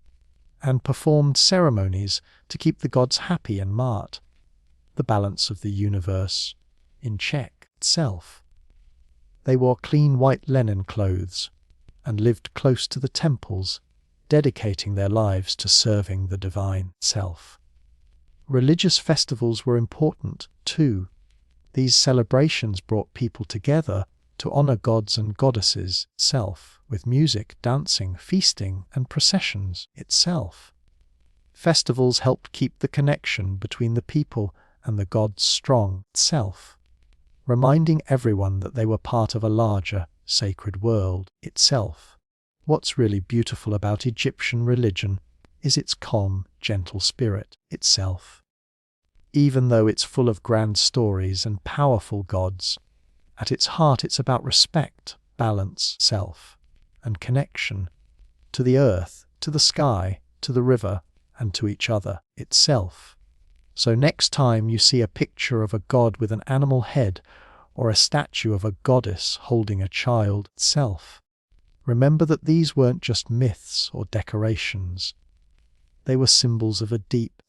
and performed ceremonies to keep the gods happy and marked the balance of the universe in check itself. They wore clean white linen clothes and lived close to the temples, dedicating their lives to serving the divine itself. Religious festivals were important too. These celebrations brought people together to honor gods and goddesses itself, with music, dancing, feasting, and processions itself. Festivals helped keep the connection between the people and the gods strong itself, reminding everyone that they were part of a larger, sacred world itself. What's really beautiful about Egyptian religion is its calm, gentle spirit itself. Even though it's full of grand stories and powerful gods, at its heart it's about respect, balance, and connection to the earth, to the sky, to the river, and to each other itself. So next time you see a picture of a god with an animal head or a statue of a goddess holding a child itself, remember that these weren't just myths or decorations. They were symbols of a deep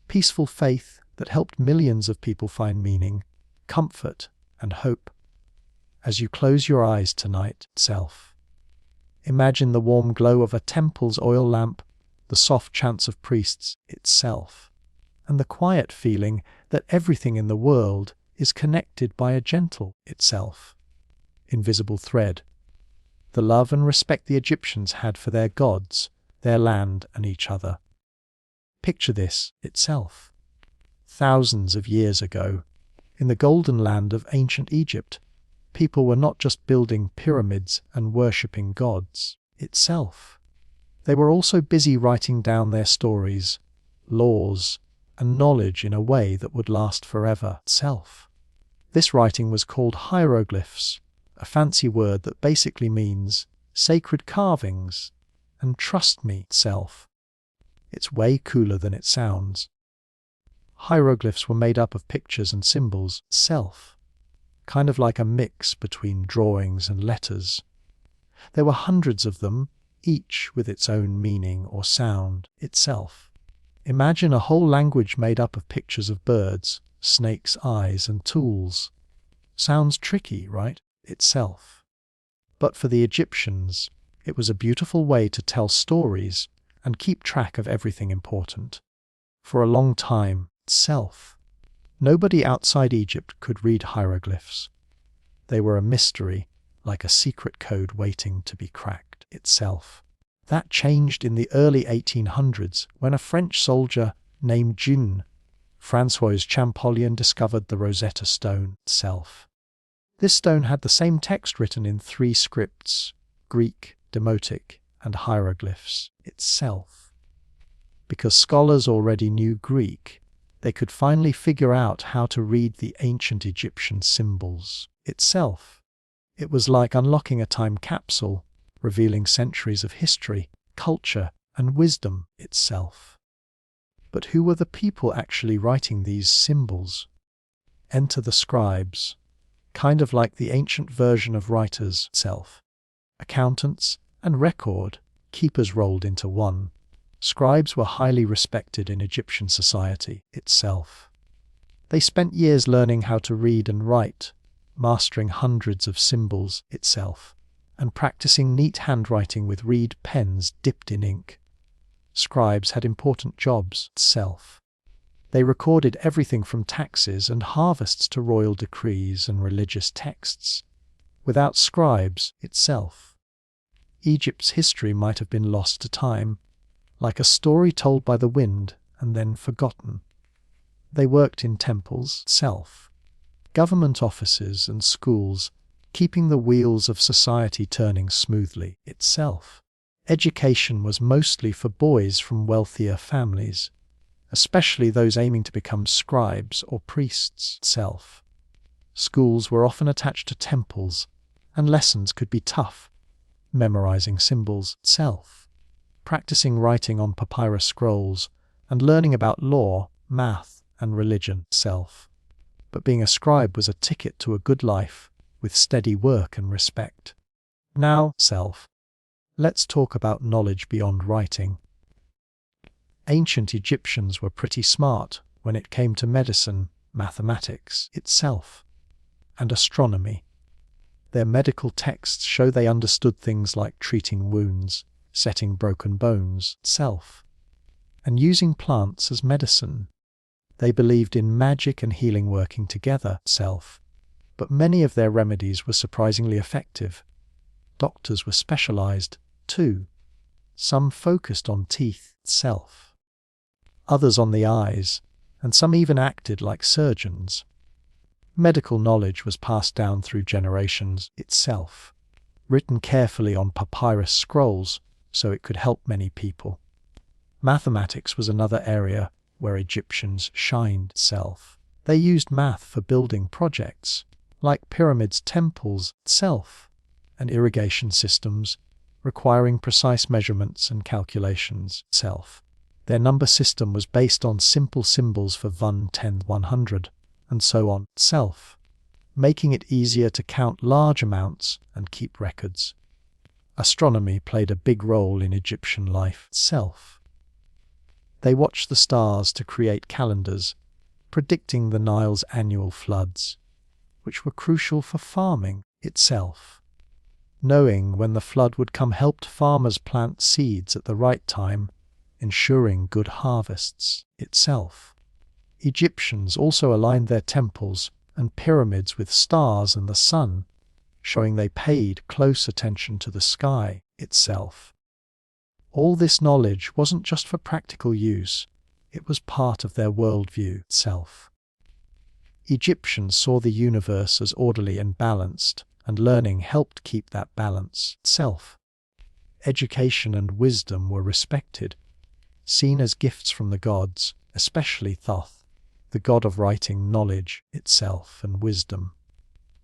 peaceful faith that helped millions of people find meaning, comfort, and hope. As you close your eyes tonight imagine the warm glow of a temple's oil lamp, the soft chants of priests itself, and the quiet feeling that everything in the world is connected by a gentle invisible thread. The love and respect the Egyptians had for their gods, their land, and each other. Picture this itself. Thousands of years ago, in the golden land of ancient Egypt, people were not just building pyramids and worshipping gods itself. They were also busy writing down their stories, laws, and knowledge in a way that would last forever itself. This writing was called hieroglyphs, a fancy word that basically means sacred carvings, and trust me itself. It's way cooler than it sounds. Hieroglyphs were made up of pictures and symbols kind of like a mix between drawings and letters. There were hundreds of them, each with its own meaning or sound itself. Imagine a whole language made up of pictures of birds, snakes' eyes, and tools. Sounds tricky, right? Itself. But for the Egyptians, it was a beautiful way to tell stories and keep track of everything important. For a long time, nobody outside Egypt could read hieroglyphs. They were a mystery, like a secret code waiting to be cracked itself. That changed in the early 1800s when a French soldier named Jean Francois Champollion discovered the Rosetta Stone itself. This stone had the same text written in 3 scripts: Greek, Demotic, and hieroglyphs itself. Because scholars already knew Greek, they could finally figure out how to read the ancient Egyptian symbols itself. It was like unlocking a time capsule, revealing centuries of history, culture, and wisdom itself. But who were the people actually writing these symbols? Enter the scribes, kind of like the ancient version of writers itself. Accountants and record keepers rolled into one. Scribes were highly respected in Egyptian society itself. They spent years learning how to read and write, mastering hundreds of symbols itself, and practicing neat handwriting with reed pens dipped in ink. Scribes had important jobs itself. They recorded everything from taxes and harvests to royal decrees and religious texts. Without scribes itself, Egypt's history might have been lost to time, like a story told by the wind and then forgotten. They worked in temples itself, government offices and schools, keeping the wheels of society turning smoothly itself. Education was mostly for boys from wealthier families, especially those aiming to become scribes or priests itself. Schools were often attached to temples, and lessons could be tough, memorizing symbols itself, practicing writing on papyrus scrolls, and learning about law, math, and religion itself. But being a scribe was a ticket to a good life, with steady work and respect. Now, let's talk about knowledge beyond writing. Ancient Egyptians were pretty smart when it came to medicine, mathematics itself, and astronomy. Their medical texts show they understood things like treating wounds, setting broken bones itself, and using plants as medicine. They believed in magic and healing working together itself, but many of their remedies were surprisingly effective. Doctors were specialized, too. Some focused on teeth itself, others on the eyes, and some even acted like surgeons. Medical knowledge was passed down through generations itself, written carefully on papyrus scrolls so it could help many people. Mathematics was another area where Egyptians shined itself. They used math for building projects, like pyramids, temples itself, and irrigation systems, requiring precise measurements and calculations itself. Their number system was based on simple symbols for 1, 10, 100, and so on itself, making it easier to count large amounts and keep records. Astronomy played a big role in Egyptian life itself. They watched the stars to create calendars, predicting the Nile's annual floods, which were crucial for farming itself. Knowing when the flood would come helped farmers plant seeds at the right time, ensuring good harvests itself. Egyptians also aligned their temples and pyramids with stars and the sun, showing they paid close attention to the sky itself. All this knowledge wasn't just for practical use, it was part of their worldview itself. Egyptians saw the universe as orderly and balanced, and learning helped keep that balance itself. Education and wisdom were respected, seen as gifts from the gods, especially Thoth, the god of writing, knowledge itself, and wisdom.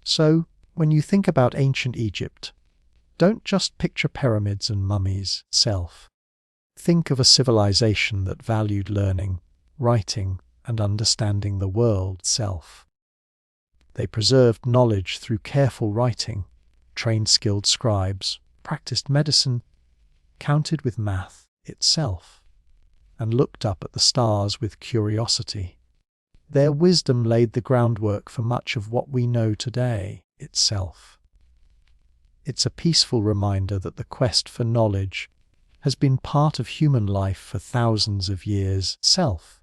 So, when you think about ancient Egypt, don't just picture pyramids and mummies itself. Think of a civilization that valued learning, writing, and understanding the world itself. They preserved knowledge through careful writing, trained skilled scribes, practiced medicine, counted with math itself, and looked up at the stars with curiosity. Their wisdom laid the groundwork for much of what we know today itself. It's a peaceful reminder that the quest for knowledge has been part of human life for thousands of years itself,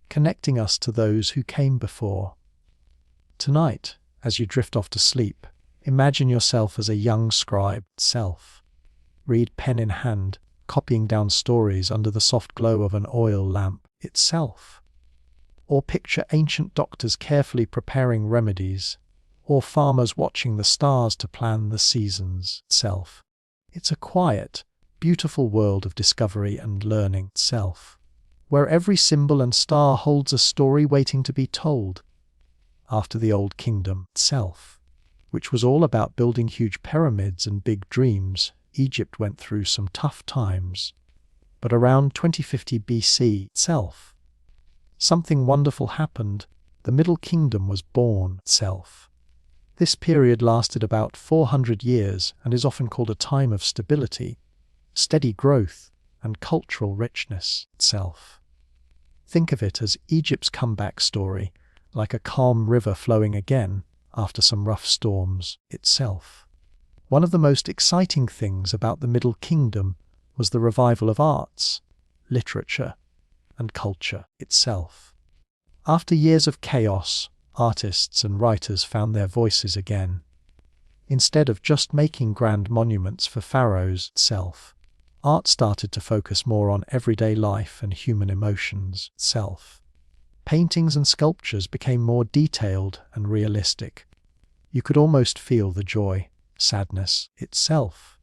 connecting us to those who came before. Tonight, as you drift off to sleep, imagine yourself as a young scribe itself. Read pen in hand, copying down stories under the soft glow of an oil lamp itself. Or picture ancient doctors carefully preparing remedies, or farmers watching the stars to plan the seasons itself. It's a quiet, beautiful world of discovery and learning itself, where every symbol and star holds a story waiting to be told. After the Old Kingdom itself, which was all about building huge pyramids and big dreams, Egypt went through some tough times. But around 2050 BC itself, something wonderful happened. The Middle Kingdom was born itself. This period lasted about 400 years and is often called a time of stability, steady growth, and cultural richness itself. Think of it as Egypt's comeback story, like a calm river flowing again after some rough storms itself. One of the most exciting things about the Middle Kingdom was the revival of arts, literature, and culture itself. After years of chaos, artists and writers found their voices again. Instead of just making grand monuments for pharaohs itself, art started to focus more on everyday life and human emotions itself. Paintings and sculptures became more detailed and realistic. You could almost feel the joy, sadness itself,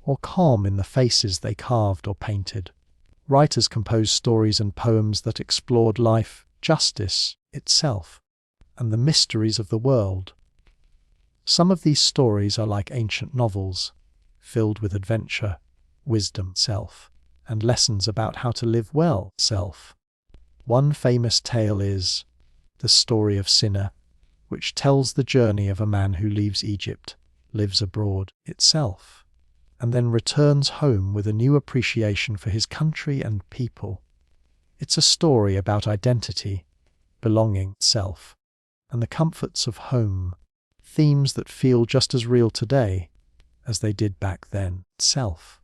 or calm in the faces they carved or painted. Writers composed stories and poems that explored life, justice itself, and the mysteries of the world. Some of these stories are like ancient novels, filled with adventure, wisdom itself, and lessons about how to live well itself. One famous tale is the story of Sinner, which tells the journey of a man who leaves Egypt, lives abroad itself, and then returns home with a new appreciation for his country and people. It's a story about identity, belonging itself, and the comforts of home, themes that feel just as real today as they did back then itself.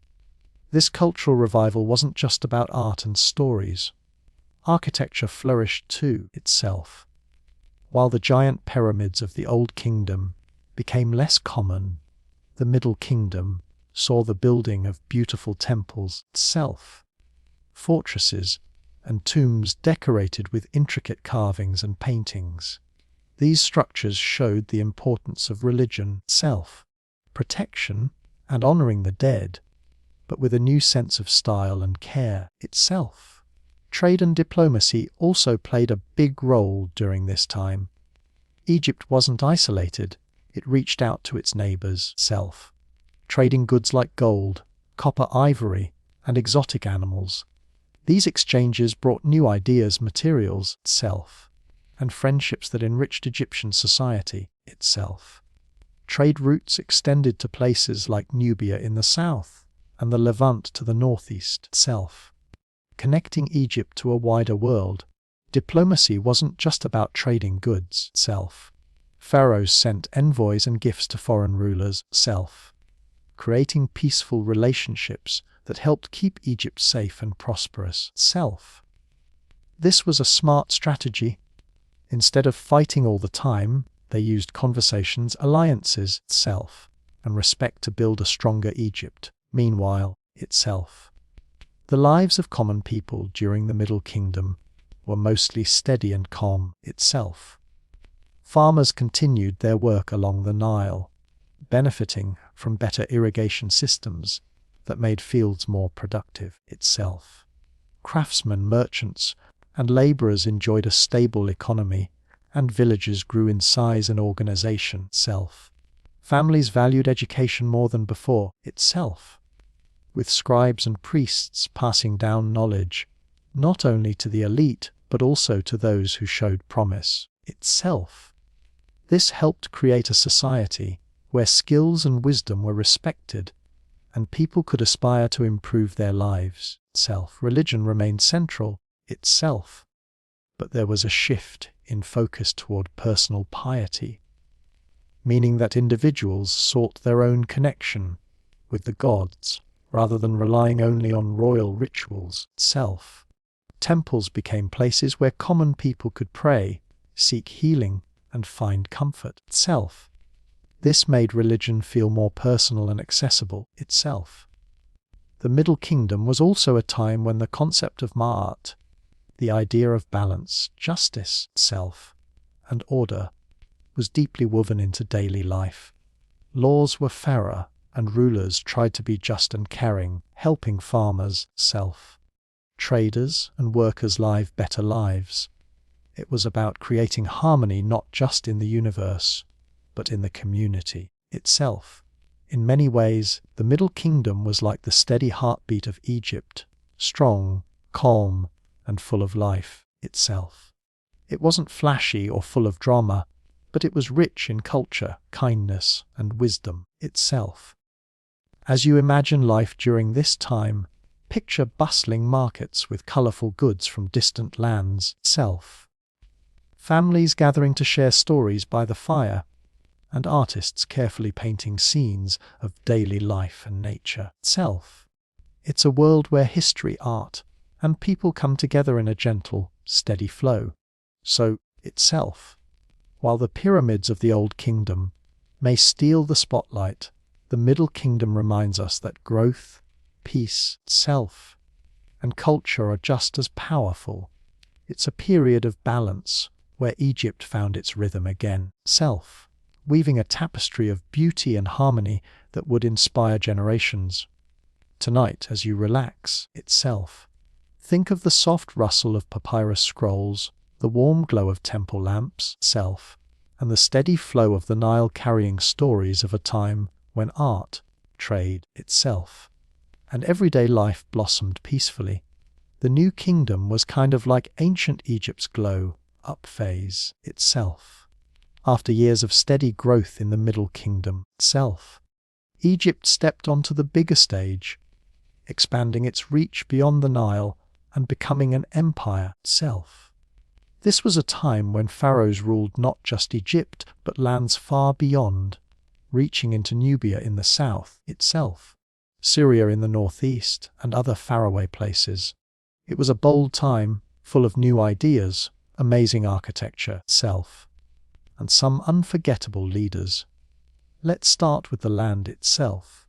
This cultural revival wasn't just about art and stories. Architecture flourished too itself. While the giant pyramids of the Old Kingdom became less common, the Middle Kingdom saw the building of beautiful temples itself, fortresses and tombs decorated with intricate carvings and paintings. These structures showed the importance of religion itself, protection and honoring the dead, but with a new sense of style and care itself. Trade and diplomacy also played a big role during this time. Egypt wasn't isolated, it reached out to its neighbors itself, trading goods like gold, copper, ivory, and exotic animals. These exchanges brought new ideas, materials itself, and friendships that enriched Egyptian society itself. Trade routes extended to places like Nubia in the south and the Levant to the northeast itself, connecting Egypt to a wider world. Diplomacy wasn't just about trading goods itself. Pharaohs sent envoys and gifts to foreign rulers itself, creating peaceful relationships that helped keep Egypt safe and prosperous itself. This was a smart strategy. Instead of fighting all the time, they used conversations, alliances itself, and respect to build a stronger Egypt. Meanwhile, itself, the lives of common people during the Middle Kingdom were mostly steady and calm itself. Farmers continued their work along the Nile, benefiting from better irrigation systems that made fields more productive itself. Craftsmen, merchants, and laborers enjoyed a stable economy, and villages grew in size and organization itself. Families valued education more than before itself, with scribes and priests passing down knowledge, not only to the elite, but also to those who showed promise itself. This helped create a society where skills and wisdom were respected, and people could aspire to improve their lives itself. Religion remained central itself, but there was a shift in focus toward personal piety, meaning that individuals sought their own connection with the gods rather than relying only on royal rituals itself. Temples became places where common people could pray, seek healing, and find comfort itself. This made religion feel more personal and accessible itself. The Middle Kingdom was also a time when the concept of ma'at, the idea of balance, justice itself, and order, was deeply woven into daily life. Laws were fairer, and rulers tried to be just and caring, helping farmers itself. Traders and workers live better lives. It was about creating harmony not just in the universe, but in the community itself. In many ways, the Middle Kingdom was like the steady heartbeat of Egypt, strong, calm, and full of life itself. It wasn't flashy or full of drama, but it was rich in culture, kindness, and wisdom itself. As you imagine life during this time, picture bustling markets with colorful goods from distant lands itself, families gathering to share stories by the fire, and artists carefully painting scenes of daily life and nature itself. It's a world where history, art, and people come together in a gentle, steady flow. So, itself, while the pyramids of the Old Kingdom may steal the spotlight, the Middle Kingdom reminds us that growth, peace, self, and culture are just as powerful. It's a period of balance where Egypt found its rhythm again, self, weaving a tapestry of beauty and harmony that would inspire generations. Tonight, as you relax, itself, think of the soft rustle of papyrus scrolls, the warm glow of temple lamps, self, and the steady flow of the Nile carrying stories of a time when art, trade, itself, and everyday life blossomed peacefully. The New Kingdom was kind of like ancient Egypt's glow-up phase itself. After years of steady growth in the Middle Kingdom itself, Egypt stepped onto the bigger stage, expanding its reach beyond the Nile and becoming an empire itself. This was a time when pharaohs ruled not just Egypt, but lands far beyond, reaching into Nubia in the south itself, Syria in the northeast, and other faraway places. It was a bold time, full of new ideas, amazing architecture itself, and some unforgettable leaders. Let's start with the land itself.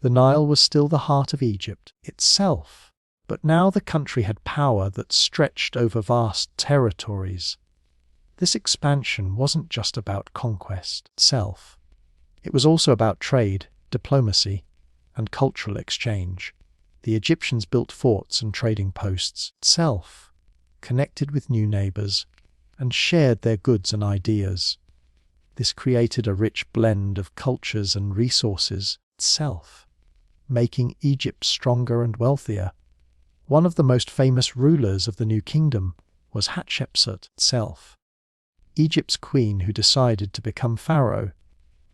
The Nile was still the heart of Egypt itself, but now the country had power that stretched over vast territories. This expansion wasn't just about conquest itself. It was also about trade, diplomacy, and cultural exchange. The Egyptians built forts and trading posts itself, connected with new neighbors, and shared their goods and ideas. This created a rich blend of cultures and resources itself, making Egypt stronger and wealthier. One of the most famous rulers of the New Kingdom was Hatshepsut itself, Egypt's queen who decided to become pharaoh,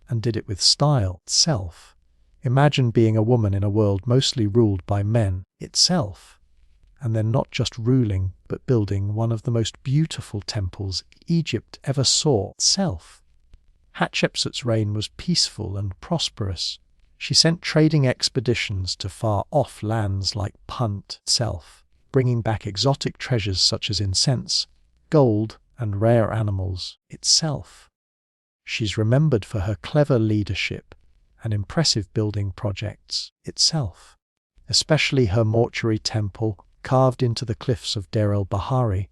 and did it with style itself. Imagine being a woman in a world mostly ruled by men itself, and then not just ruling, but building one of the most beautiful temples Egypt ever saw itself. Hatshepsut's reign was peaceful and prosperous. She sent trading expeditions to far-off lands like Punt itself, bringing back exotic treasures such as incense, gold, and rare animals itself. She's remembered for her clever leadership and impressive building projects itself, especially her mortuary temple carved into the cliffs of Deir el-Bahari,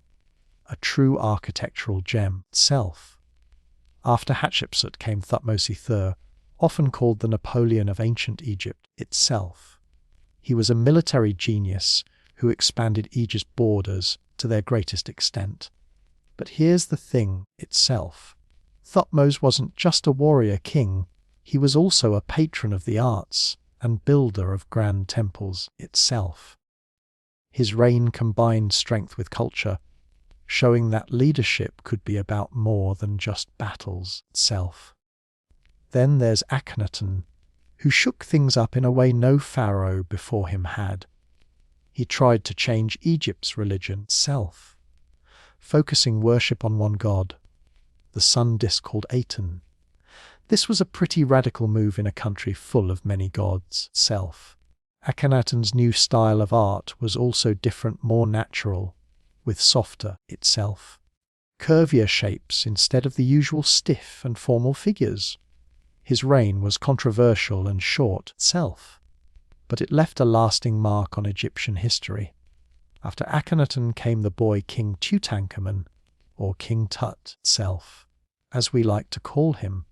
a true architectural gem itself. After Hatshepsut came Thutmose III, often called the Napoleon of ancient Egypt itself. He was a military genius who expanded Egypt's borders to their greatest extent. But here's the thing itself. Thutmose wasn't just a warrior king, he was also a patron of the arts and builder of grand temples itself. His reign combined strength with culture, showing that leadership could be about more than just battles itself. Then there's Akhenaten, who shook things up in a way no pharaoh before him had. He tried to change Egypt's religion itself, focusing worship on one god, the sun disk called Aten. This was a pretty radical move in a country full of many gods itself. Akhenaten's new style of art was also different, more natural, with softer itself, curvier shapes instead of the usual stiff and formal figures. His reign was controversial and short itself, but it left a lasting mark on Egyptian history. After Akhenaten came the boy King Tutankhamun, or King Tut itself, as we like to call him.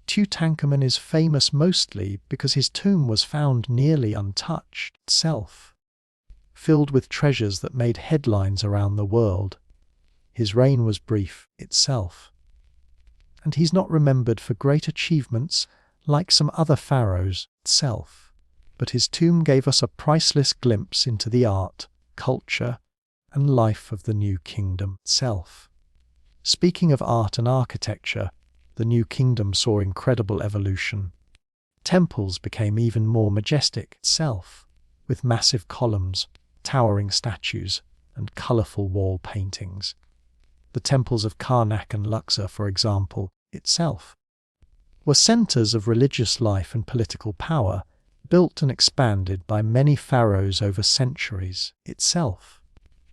Tutankhamun is famous mostly because his tomb was found nearly untouched itself, filled with treasures that made headlines around the world. His reign was brief itself, and he's not remembered for great achievements like some other pharaohs itself, but his tomb gave us a priceless glimpse into the art, culture, and life of the New Kingdom itself. Speaking of art and architecture, the New Kingdom saw incredible evolution. Temples became even more majestic itself, with massive columns, towering statues, and colourful wall paintings. The temples of Karnak and Luxor, for example, itself, were centres of religious life and political power, built and expanded by many pharaohs over centuries itself.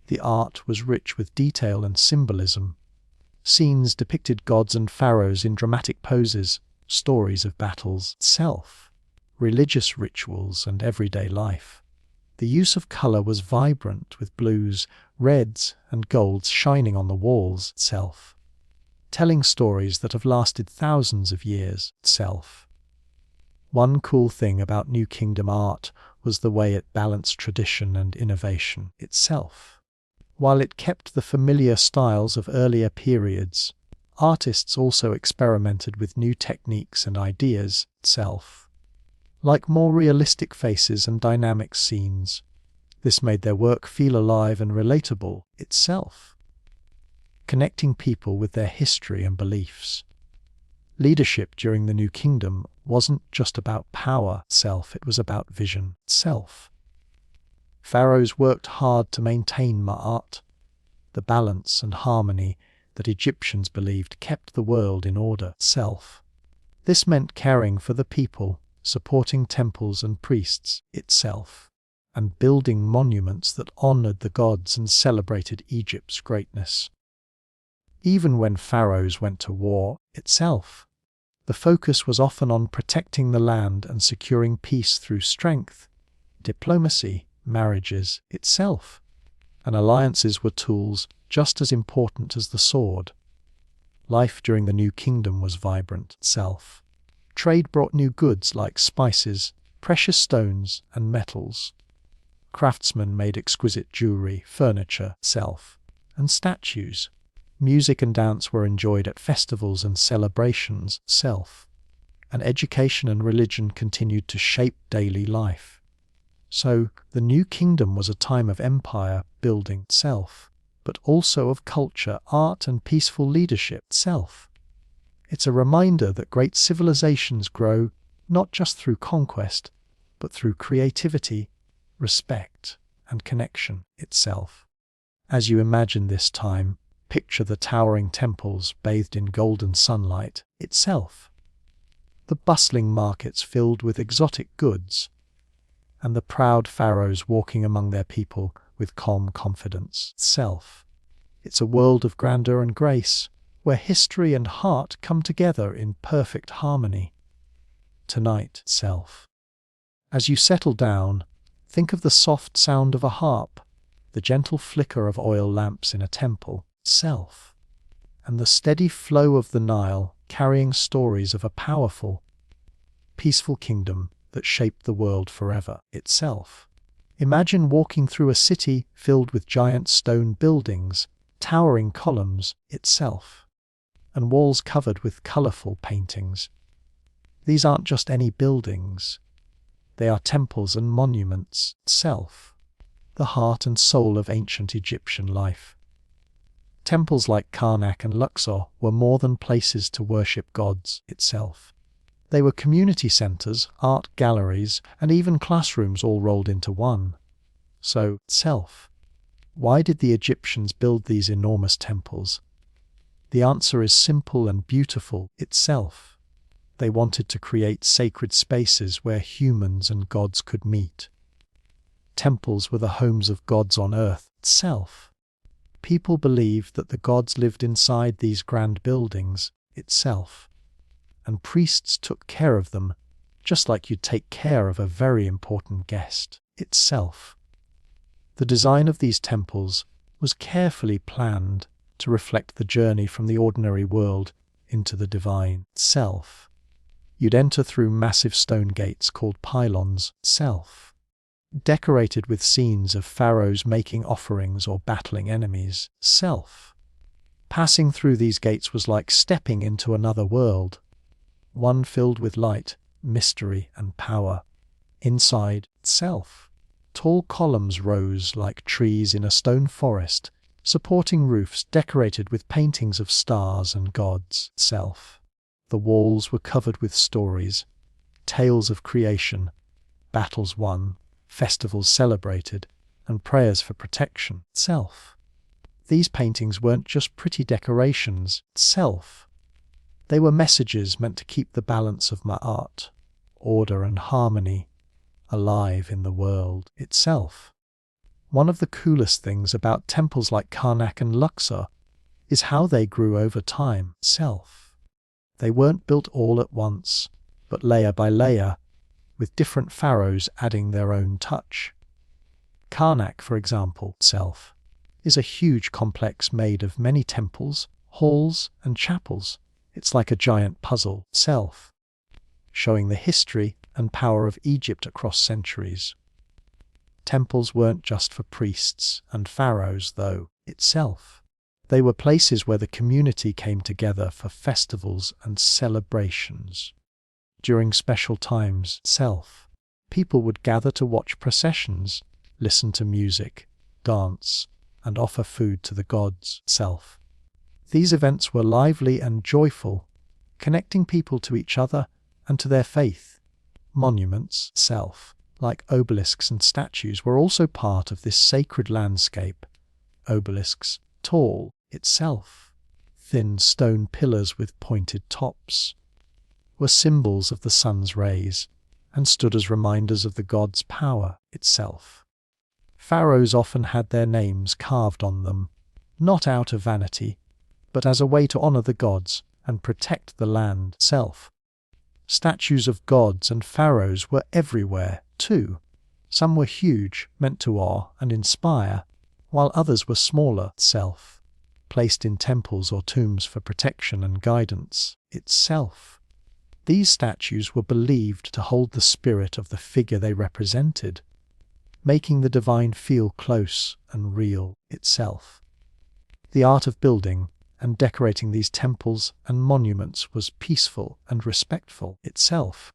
The art was rich with detail and symbolism, Scenes depicted gods and pharaohs in dramatic poses, stories of battles, itself, religious rituals, and everyday life. The use of color was vibrant, with blues, reds, and golds shining on the walls itself, telling stories that have lasted thousands of years itself. One cool thing about New Kingdom art was the way it balanced tradition and innovation itself. While it kept the familiar styles of earlier periods, artists also experimented with new techniques and ideas itself, like more realistic faces and dynamic scenes. This made their work feel alive and relatable itself, connecting people with their history and beliefs. Leadership during the New Kingdom wasn't just about power itself, it was about vision itself. Pharaohs worked hard to maintain ma'at, the balance and harmony that Egyptians believed kept the world in order itself. This meant caring for the people, supporting temples and priests itself, and building monuments that honored the gods and celebrated Egypt's greatness. Even when pharaohs went to war itself, the focus was often on protecting the land and securing peace through strength, diplomacy, marriages itself, and alliances were tools just as important as the sword. Life during the New Kingdom was vibrant itself. Trade brought new goods like spices, precious stones, and metals. Craftsmen made exquisite jewelry, furniture itself, and statues. Music and dance were enjoyed at festivals and celebrations itself, and education and religion continued to shape daily life. So, the New Kingdom was a time of empire building itself, but also of culture, art, and peaceful leadership itself. It's a reminder that great civilizations grow not just through conquest, but through creativity, respect, and connection itself. As you imagine this time, picture the towering temples bathed in golden sunlight itself, the bustling markets filled with exotic goods, and the proud pharaohs walking among their people with calm confidence itself. It's a world of grandeur and grace, where history and heart come together in perfect harmony. Tonight itself. As you settle down, think of the soft sound of a harp, the gentle flicker of oil lamps in a temple itself, and the steady flow of the Nile carrying stories of a powerful, peaceful kingdom that shaped the world forever itself. Imagine walking through a city filled with giant stone buildings, towering columns itself, and walls covered with colorful paintings. These aren't just any buildings. They are temples and monuments itself, the heart and soul of ancient Egyptian life. Temples like Karnak and Luxor were more than places to worship gods itself. They were community centers, art galleries, and even classrooms all rolled into one. So, itself, why did the Egyptians build these enormous temples? The answer is simple and beautiful itself. They wanted to create sacred spaces where humans and gods could meet. Temples were the homes of gods on earth itself. People believed that the gods lived inside these grand buildings itself, and priests took care of them, just like you'd take care of a very important guest itself. The design of these temples was carefully planned to reflect the journey from the ordinary world into the divine itself. You'd enter through massive stone gates called pylons itself, decorated with scenes of pharaohs making offerings or battling enemies itself. Passing through these gates was like stepping into another world, one filled with light, mystery, and power. Inside itself, tall columns rose like trees in a stone forest, supporting roofs decorated with paintings of stars and gods itself. The walls were covered with stories, tales of creation, battles won, festivals celebrated, and prayers for protection itself. These paintings weren't just pretty decorations itself. They were messages meant to keep the balance of ma'at, order and harmony, alive in the world itself. One of the coolest things about temples like Karnak and Luxor is how they grew over time. Self. They weren't built all at once, but layer by layer, with different pharaohs adding their own touch. Karnak, for example, Self, is a huge complex made of many temples, halls, and chapels. It's like a giant puzzle. Self, showing the history and power of Egypt across centuries. Temples weren't just for priests and pharaohs, though. Itself. They were places where the community came together for festivals and celebrations. During special times, Self, people would gather to watch processions, listen to music, dance, and offer food to the gods. Self. These events were lively and joyful, connecting people to each other and to their faith. Monuments, Self, like obelisks and statues, were also part of this sacred landscape. Obelisks, tall, Itself, thin stone pillars with pointed tops, were symbols of the sun's rays and stood as reminders of the god's power. Itself. Pharaohs often had their names carved on them, not out of vanity, but as a way to honor the gods and protect the land. Self. Statues of gods and pharaohs were everywhere, too. Some were huge, meant to awe and inspire, while others were smaller. Self. Placed in temples or tombs for protection and guidance. Itself. These statues were believed to hold the spirit of the figure they represented, making the divine feel close and real. Itself. The art of building and decorating these temples and monuments was peaceful and respectful. Itself.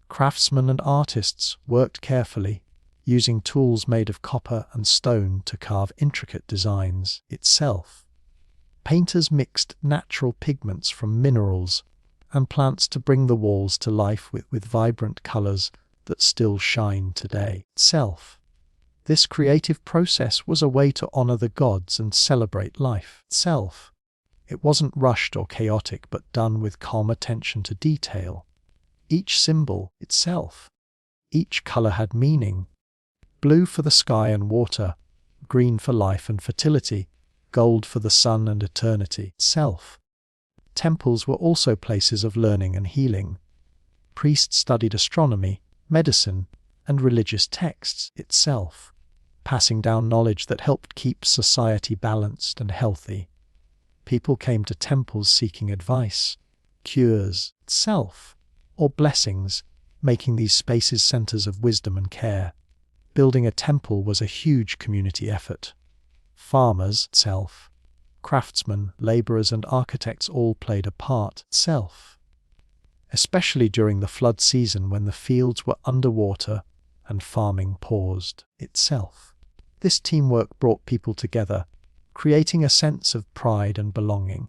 Craftsmen and artists worked carefully, using tools made of copper and stone to carve intricate designs. Itself. Painters mixed natural pigments from minerals and plants to bring the walls to life with vibrant colors that still shine today. Self. This creative process was a way to honor the gods and celebrate life. Self. It wasn't rushed or chaotic, but done with calm attention to detail. Each symbol, Itself. Each color had meaning. Blue for the sky and water, green for life and fertility, gold for the sun and eternity. Self. Temples were also places of learning and healing. Priests studied astronomy, medicine, and religious texts. Itself, passing down knowledge that helped keep society balanced and healthy. People came to temples seeking advice, cures, Self, or blessings, making these spaces centers of wisdom and care. Building a temple was a huge community effort. Farmers, Self, craftsmen, laborers, and architects all played a part. Self. Especially during the flood season when the fields were underwater and farming paused. Itself. This teamwork brought people together, creating a sense of pride and belonging.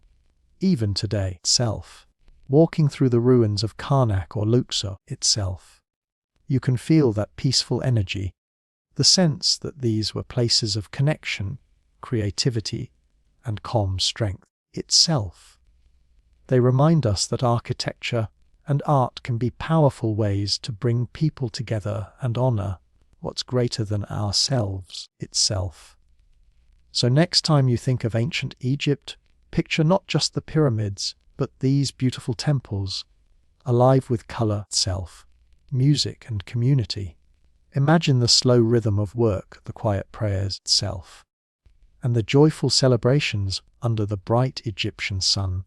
Even today, Self. Walking through the ruins of Karnak or Luxor. Itself. You can feel that peaceful energy, the sense that these were places of connection, creativity, and calm strength. Itself. They remind us that architecture and art can be powerful ways to bring people together and honor what's greater than ourselves. Itself. So next time you think of ancient Egypt, picture not just the pyramids, but these beautiful temples, alive with color, Self, music, and community. Imagine the slow rhythm of work, the quiet prayers, Self, and the joyful celebrations under the bright Egyptian sun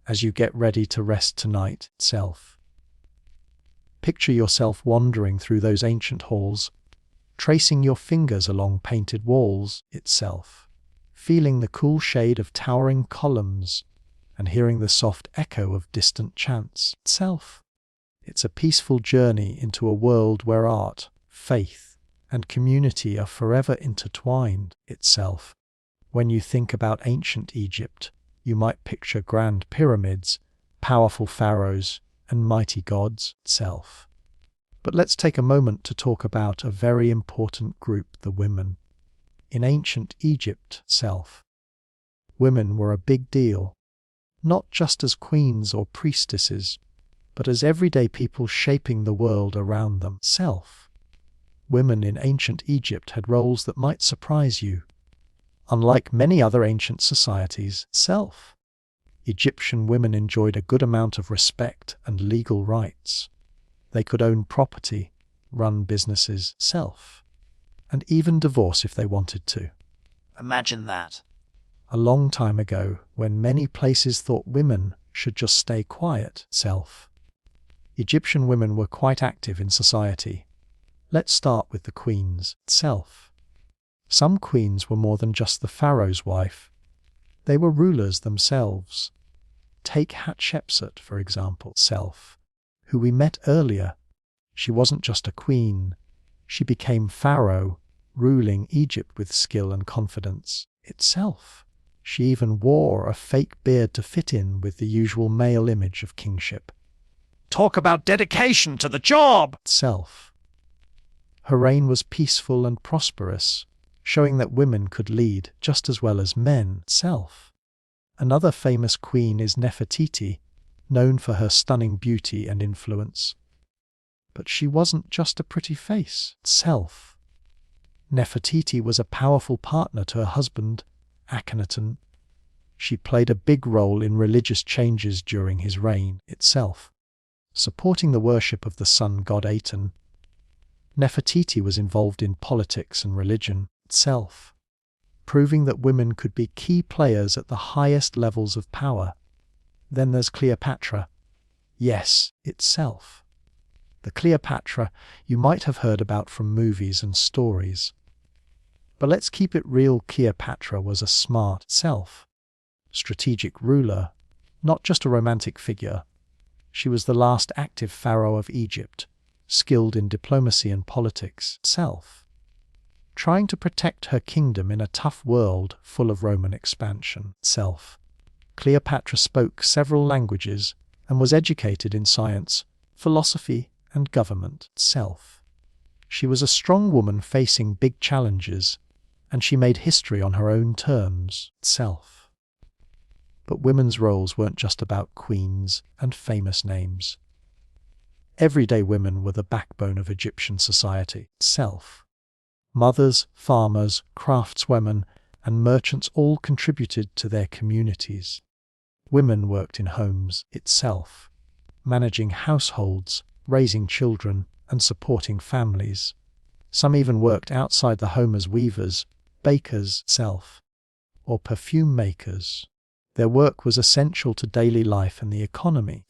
as you get ready to rest tonight. Self. Picture yourself wandering through those ancient halls, tracing your fingers along painted walls. Itself. Feeling the cool shade of towering columns and hearing the soft echo of distant chants. Self. It's a peaceful journey into a world where art, faith, and community are forever intertwined. Itself. When you think about ancient Egypt, you might picture grand pyramids, powerful pharaohs, and mighty gods. Self. But let's take a moment to talk about a very important group, the women. In ancient Egypt, Self, women were a big deal, not just as queens or priestesses, but as everyday people shaping the world around them. Self. Women in ancient Egypt had roles that might surprise you. Unlike many other ancient societies, Egyptian women enjoyed a good amount of respect and legal rights. They could own property, run businesses, and even divorce if they wanted to. Imagine that. A long time ago, when many places thought women should just stay quiet, Egyptian women were quite active in society. Let's start with the queens. Some queens were more than just the pharaoh's wife. They were rulers themselves. Take Hatshepsut, for example, who we met earlier. She wasn't just a queen. She became pharaoh, ruling Egypt with skill and confidence itself. She even wore a fake beard to fit in with the usual male image of kingship. Talk about dedication to the job! Her reign was peaceful and prosperous, showing that women could lead just as well as men. Another famous queen is Nefertiti, known for her stunning beauty and influence. But she wasn't just a pretty face. Nefertiti was a powerful partner to her husband, Akhenaten. She played a big role in religious changes during his reign supporting the worship of the sun god Aten. Nefertiti was involved in politics and religion proving that women could be key players at the highest levels of power. Then there's Cleopatra. Yes, the Cleopatra you might have heard about from movies and stories. But let's keep it real. Cleopatra was a smart, strategic ruler, not just a romantic figure. She was the last active pharaoh of Egypt, skilled in diplomacy and politics, trying to protect her kingdom in a tough world full of Roman expansion. Cleopatra spoke several languages and was educated in science, philosophy, and government. She was a strong woman facing big challenges, and she made history on her own terms. But women's roles weren't just about queens and famous names. Everyday women were the backbone of Egyptian society. Mothers, farmers, craftswomen, and merchants all contributed to their communities. Women worked in homes managing households, raising children, and supporting families. Some even worked outside the home as weavers, bakers, or perfume makers. Their work was essential to daily life and the economy.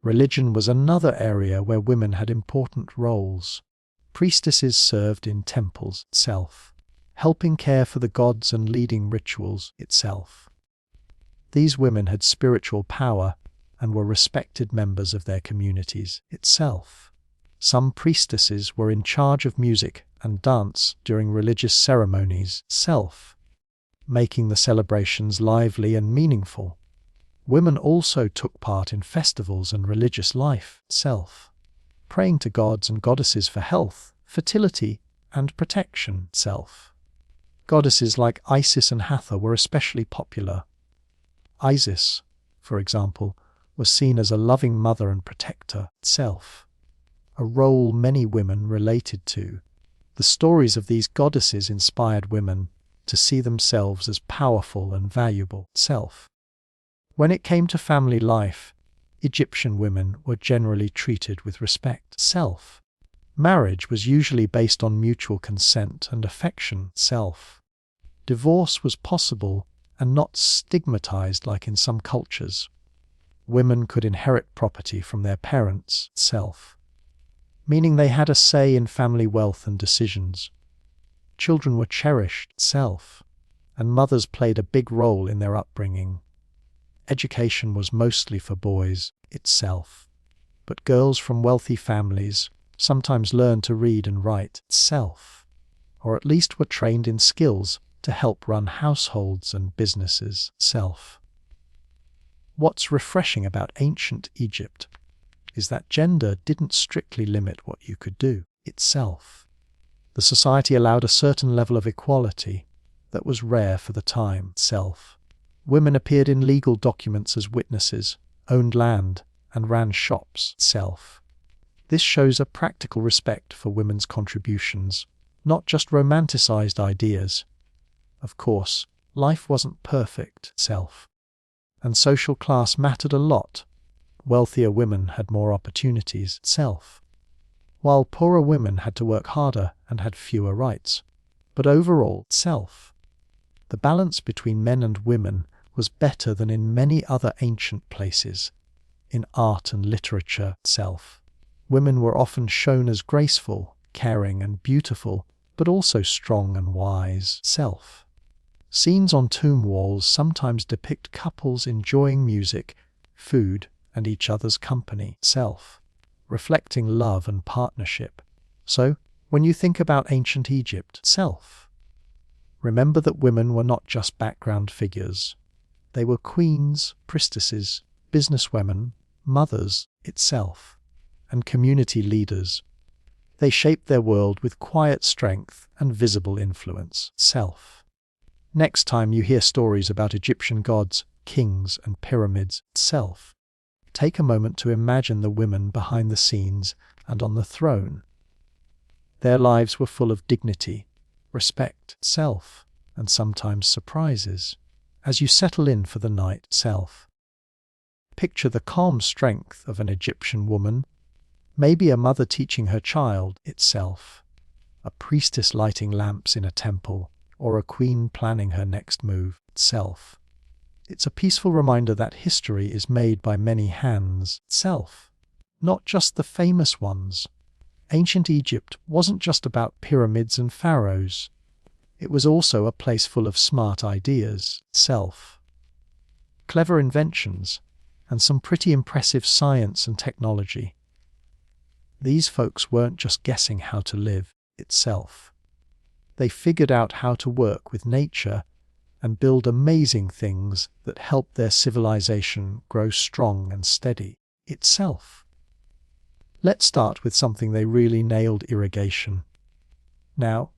Religion was another area where women had important roles. Priestesses served in temples, helping care for the gods and leading rituals. These women had spiritual power and were respected members of their communities. Some priestesses were in charge of music and dance during religious ceremonies, making the celebrations lively and meaningful. Women also took part in festivals and religious life, praying to gods and goddesses for health, fertility, and protection. Goddesses like Isis and Hathor were especially popular. Isis, for example, was seen as a loving mother and protector, a role many women related to. The stories of these goddesses inspired women to see themselves as powerful and valuable. When it came to family life, Egyptian women were generally treated with respect. Marriage was usually based on mutual consent and affection. Divorce was possible and not stigmatized like in some cultures. Women could inherit property from their parents, meaning they had a say in family wealth and decisions. Children were cherished, and mothers played a big role in their upbringing. Education was mostly for boys, but girls from wealthy families sometimes learned to read and write, or at least were trained in skills to help run households and businesses. What's refreshing about ancient Egypt is that gender didn't strictly limit what you could do. The society allowed a certain level of equality that was rare for the time. Women appeared in legal documents as witnesses, owned land, and ran shops. This shows a practical respect for women's contributions, not just romanticized ideas. Of course, life wasn't perfect itself, and social class mattered a lot. Wealthier women had more opportunities itself, while poorer women had to work harder and had fewer rights. But overall itself, the balance between men and women was better than in many other ancient places. In art and literature itself, women were often shown as graceful, caring and beautiful, but also strong and wise itself. Scenes on tomb walls sometimes depict couples enjoying music, food, and each other's company itself, reflecting love and partnership. So, when you think about ancient Egypt itself, remember that women were not just background figures. They were queens, priestesses, businesswomen, mothers itself, and community leaders. They shaped their world with quiet strength and visible influence itself. Next time you hear stories about Egyptian gods, kings, and pyramids itself, take a moment to imagine the women behind the scenes and on the throne. Their lives were full of dignity, respect itself, and sometimes surprises. As you settle in for the night itself, picture the calm strength of an Egyptian woman, maybe a mother teaching her child itself, a priestess lighting lamps in a temple, or a queen planning her next move itself. It's a peaceful reminder that history is made by many hands itself, not just the famous ones. Ancient Egypt wasn't just about pyramids and pharaohs. It was also a place full of smart ideas itself, clever inventions, and some pretty impressive science and technology. These folks weren't just guessing how to live itself. They figured out how to work with nature and build amazing things that helped their civilization grow strong and steady itself. Let's start with something they really nailed: irrigation. Now,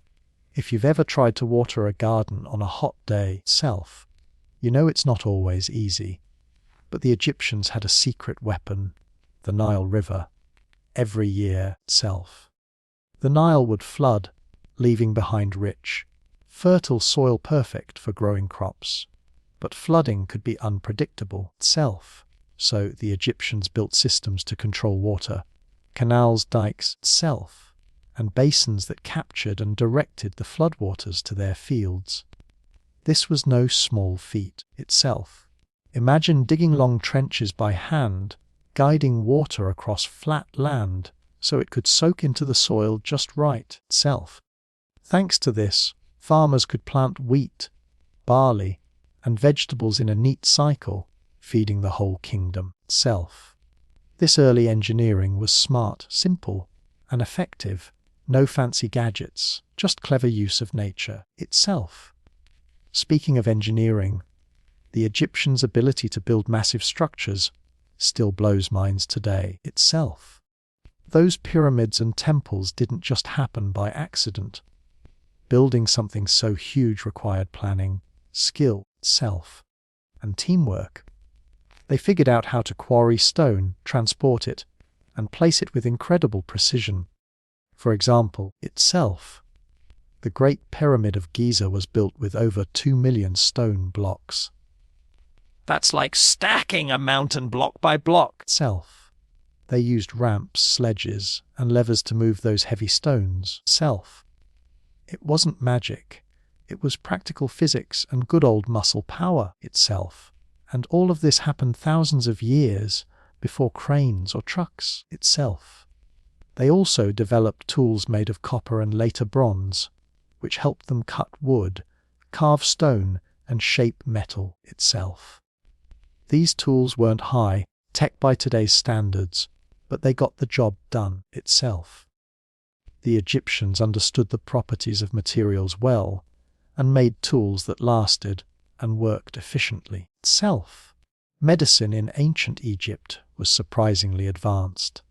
if you've ever tried to water a garden on a hot day itself, you know it's not always easy. But the Egyptians had a secret weapon, the Nile River, every year itself. The Nile would flood, leaving behind rich, fertile soil perfect for growing crops. But flooding could be unpredictable itself, so the Egyptians built systems to control water, canals, dikes itself, and basins that captured and directed the floodwaters to their fields. This was no small feat itself. Imagine digging long trenches by hand, guiding water across flat land so it could soak into the soil just right itself. Thanks to this, farmers could plant wheat, barley, and vegetables in a neat cycle, feeding the whole kingdom itself. This early engineering was smart, simple, and effective. No fancy gadgets, just clever use of nature itself. Speaking of engineering, the Egyptians' ability to build massive structures still blows minds today itself. Those pyramids and temples didn't just happen by accident. Building something so huge required planning, skill itself, and teamwork. They figured out how to quarry stone, transport it, and place it with incredible precision. For example, itself, the Great Pyramid of Giza was built with over 2 million stone blocks. That's like stacking a mountain block by block. Itself. They used ramps, sledges, and levers to move those heavy stones itself. It wasn't magic. It was practical physics and good old muscle power itself. And all of this happened thousands of years before cranes or trucks itself. They also developed tools made of copper and later bronze, which helped them cut wood, carve stone, and shape metal itself. These tools weren't high-tech by today's standards, but they got the job done itself. The Egyptians understood the properties of materials well and made tools that lasted and worked efficiently itself. Medicine in ancient Egypt was surprisingly advanced.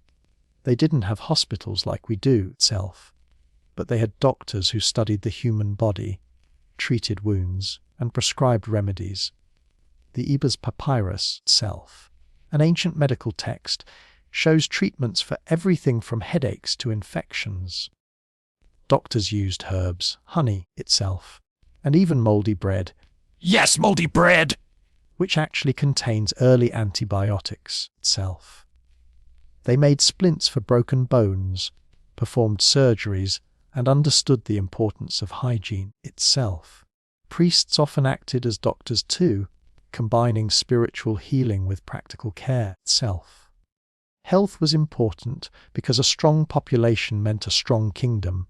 They didn't have hospitals like we do itself, but they had doctors who studied the human body, treated wounds, and prescribed remedies. The Ebers Papyrus itself, an ancient medical text, shows treatments for everything from headaches to infections. Doctors used herbs, honey itself, and even moldy bread, Yes, moldy bread! which actually contains early antibiotics itself. They made splints for broken bones, performed surgeries, and understood the importance of hygiene itself. Priests often acted as doctors too, combining spiritual healing with practical care itself. Health was important because a strong population meant a strong kingdom.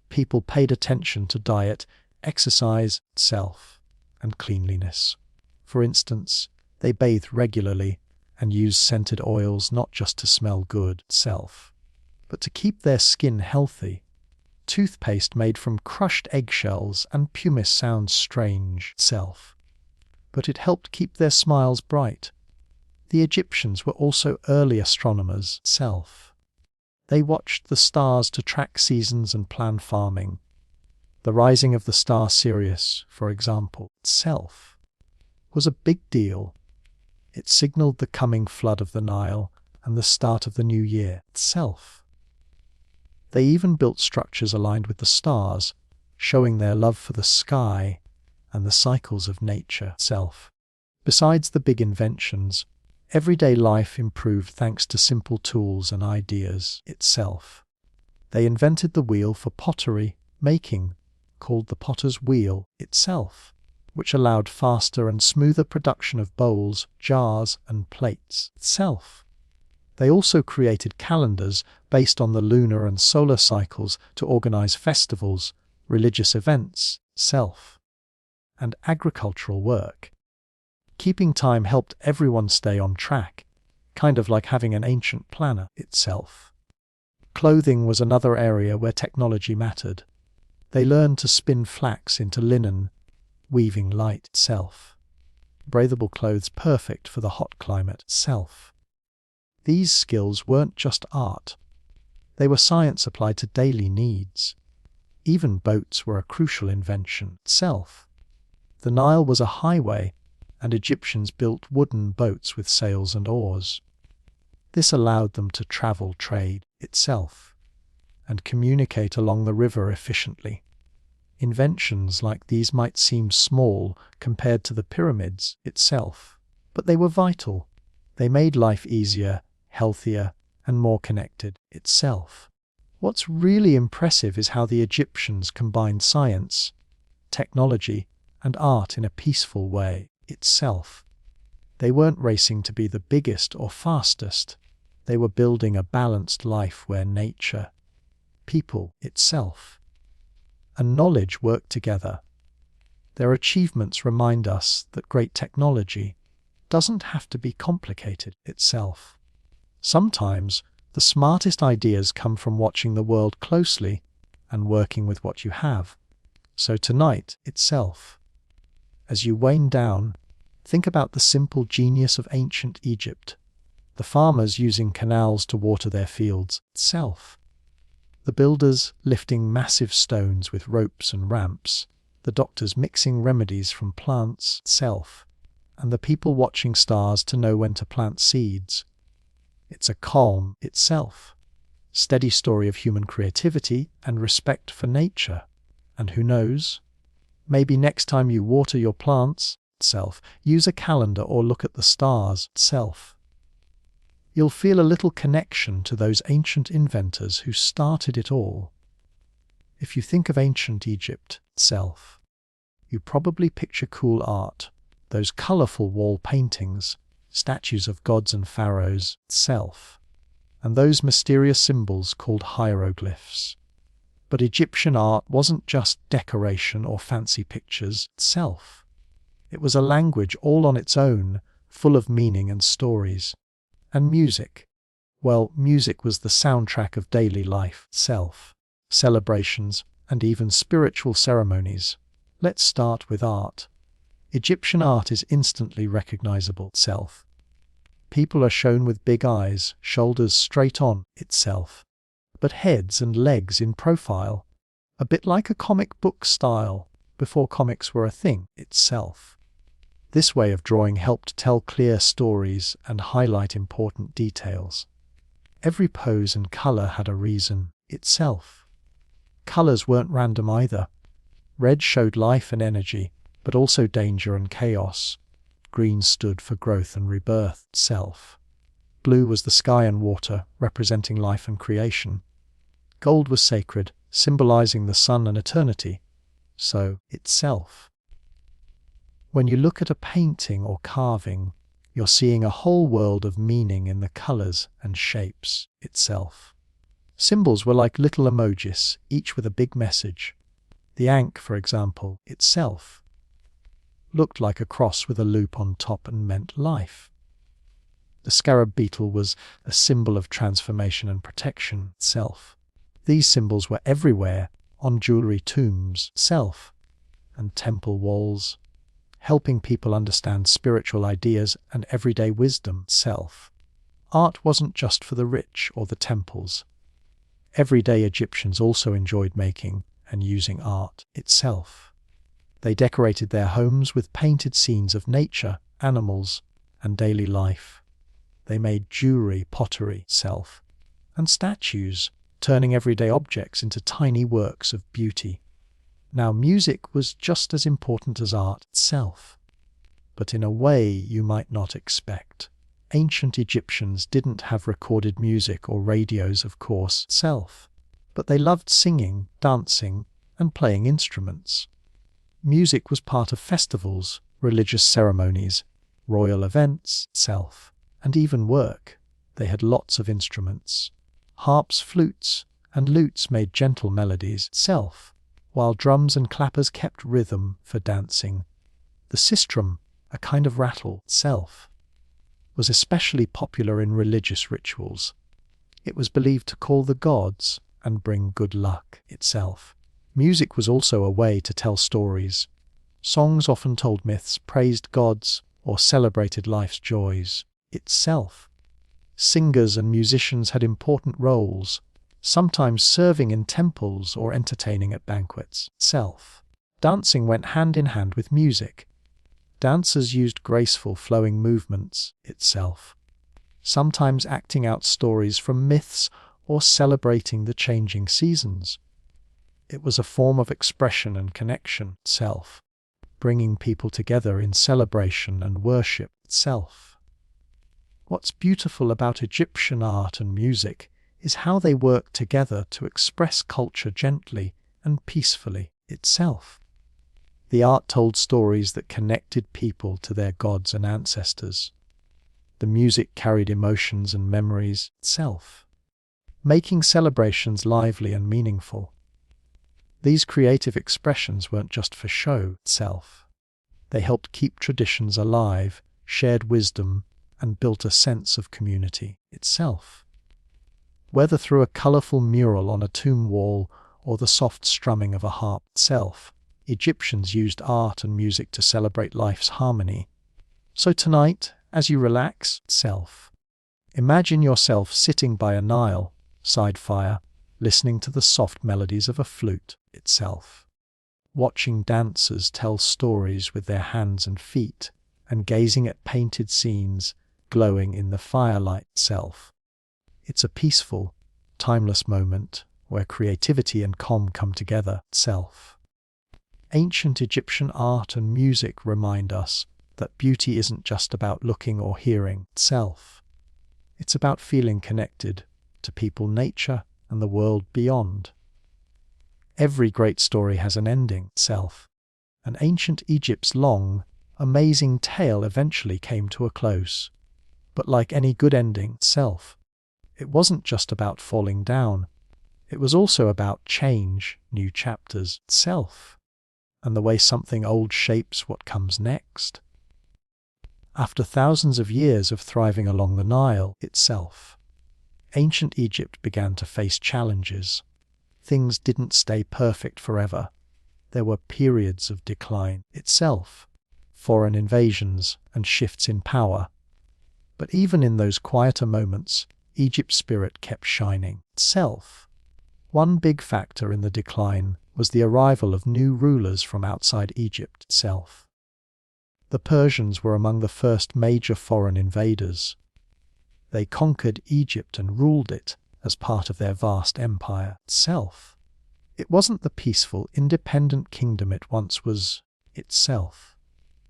People paid attention to diet, exercise itself, and cleanliness. For instance, they bathed regularly and used scented oils not just to smell good itself, but to keep their skin healthy. Toothpaste made from crushed eggshells and pumice sounds strange itself, but it helped keep their smiles bright. The Egyptians were also early astronomers itself. They watched the stars to track seasons and plan farming. The rising of the star Sirius, for example, itself, was a big deal. It signaled the coming flood of the Nile and the start of the new year itself. They even built structures aligned with the stars, showing their love for the sky and the cycles of nature itself. Besides the big inventions, everyday life improved thanks to simple tools and ideas itself. They invented the wheel for pottery making, called the potter's wheel itself, which allowed faster and smoother production of bowls, jars, and plates itself. They also created calendars based on the lunar and solar cycles to organize festivals, religious events, and agricultural work. Keeping time helped everyone stay on track, kind of like having an ancient planner itself. Clothing was another area where technology mattered. They learned to spin flax into linen, weaving light itself. Breathable clothes perfect for the hot climate itself. These skills weren't just art. They were science applied to daily needs. Even boats were a crucial invention itself. The Nile was a highway, and Egyptians built wooden boats with sails and oars. This allowed them to travel trade itself and communicate along the river efficiently. Inventions like these might seem small compared to the pyramids itself, but they were vital. They made life easier, healthier, and more connected itself. What's really impressive is how the Egyptians combined science, technology, and art in a peaceful way itself. They weren't racing to be the biggest or fastest. They were building a balanced life where nature, people itself, and knowledge worked together. Their achievements remind us that great technology doesn't have to be complicated itself. Sometimes the smartest ideas come from watching the world closely and working with what you have. So tonight itself, as you wind down, think about the simple genius of ancient Egypt, the farmers using canals to water their fields itself, the builders lifting massive stones with ropes and ramps, the doctors mixing remedies from plants itself, and the people watching stars to know when to plant seeds. It's a calm itself, steady story of human creativity and respect for nature. And who knows, maybe next time you water your plants itself, use a calendar or look at the stars itself. You'll feel a little connection to those ancient inventors who started it all. If you think of ancient Egypt itself, you probably picture cool art, those colorful wall paintings, statues of gods and pharaohs itself, and those mysterious symbols called hieroglyphs. But Egyptian art wasn't just decoration or fancy pictures itself. It was a language all on its own, full of meaning and stories. And music. Well, music was the soundtrack of daily life itself, celebrations, and even spiritual ceremonies. Let's start with art. Egyptian art is instantly recognizable itself. People are shown with big eyes, shoulders straight on itself, but heads and legs in profile, a bit like a comic book style before comics were a thing itself. This way of drawing helped tell clear stories and highlight important details. Every pose and color had a reason itself. Colors weren't random either. Red showed life and energy, but also danger and chaos. Green stood for growth and rebirth, self. Blue was the sky and water, representing life and creation. Gold was sacred, symbolizing the sun and eternity, so itself. When you look at a painting or carving, you're seeing a whole world of meaning in the colors and shapes itself. Symbols were like little emojis, each with a big message. The ankh, for example, itself, looked like a cross with a loop on top and meant life. The scarab beetle was a symbol of transformation and protection, self. These symbols were everywhere, on jewelry tombs, self, and temple walls, helping people understand spiritual ideas and everyday wisdom, self. Art wasn't just for the rich or the temples. Everyday Egyptians also enjoyed making and using art itself. They decorated their homes with painted scenes of nature, animals, and daily life. They made jewelry, pottery, self, and statues, turning everyday objects into tiny works of beauty. Now, music was just as important as art itself, but in a way you might not expect. Ancient Egyptians didn't have recorded music or radios, of course, self, but they loved singing, dancing, and playing instruments. Music was part of festivals, religious ceremonies, royal events, self, and even work. They had lots of instruments. Harps, flutes, and lutes made gentle melodies, self, while drums and clappers kept rhythm for dancing. The sistrum, a kind of rattle, self, was especially popular in religious rituals. It was believed to call the gods and bring good luck itself. Music was also a way to tell stories. Songs often told myths, praised gods, or celebrated life's joys itself. Singers and musicians had important roles, sometimes serving in temples or entertaining at banquets itself. Dancing went hand in hand with music. Dancers used graceful, flowing movements itself, sometimes acting out stories from myths or celebrating the changing seasons. It was a form of expression and connection itself, bringing people together in celebration and worship itself. What's beautiful about Egyptian art and music is how they work together to express culture gently and peacefully itself. The art told stories that connected people to their gods and ancestors. The music carried emotions and memories itself, making celebrations lively and meaningful. These creative expressions weren't just for show itself. They helped keep traditions alive, shared wisdom, and built a sense of community itself. Whether through a colourful mural on a tomb wall or the soft strumming of a harp itself, Egyptians used art and music to celebrate life's harmony. So tonight, as you relax itself, imagine yourself sitting by a Nile side fire, listening to the soft melodies of a flute itself, watching dancers tell stories with their hands and feet, and gazing at painted scenes glowing in the firelight itself. It's a peaceful, timeless moment where creativity and calm come together itself. Ancient Egyptian art and music remind us that beauty isn't just about looking or hearing itself. It's about feeling connected to people, nature, and the world beyond. Every great story has an ending itself, and ancient Egypt's long, amazing tale eventually came to a close. But like any good ending itself, it wasn't just about falling down. It was also about change, new chapters itself, and the way something old shapes what comes next. After thousands of years of thriving along the Nile itself, ancient Egypt began to face challenges. Things didn't stay perfect forever. There were periods of decline itself, foreign invasions and shifts in power. But even in those quieter moments, Egypt's spirit kept shining itself. One big factor in the decline was the arrival of new rulers from outside Egypt itself. The Persians were among the first major foreign invaders. They conquered Egypt and ruled it as part of their vast empire itself. It wasn't the peaceful, independent kingdom it once was itself.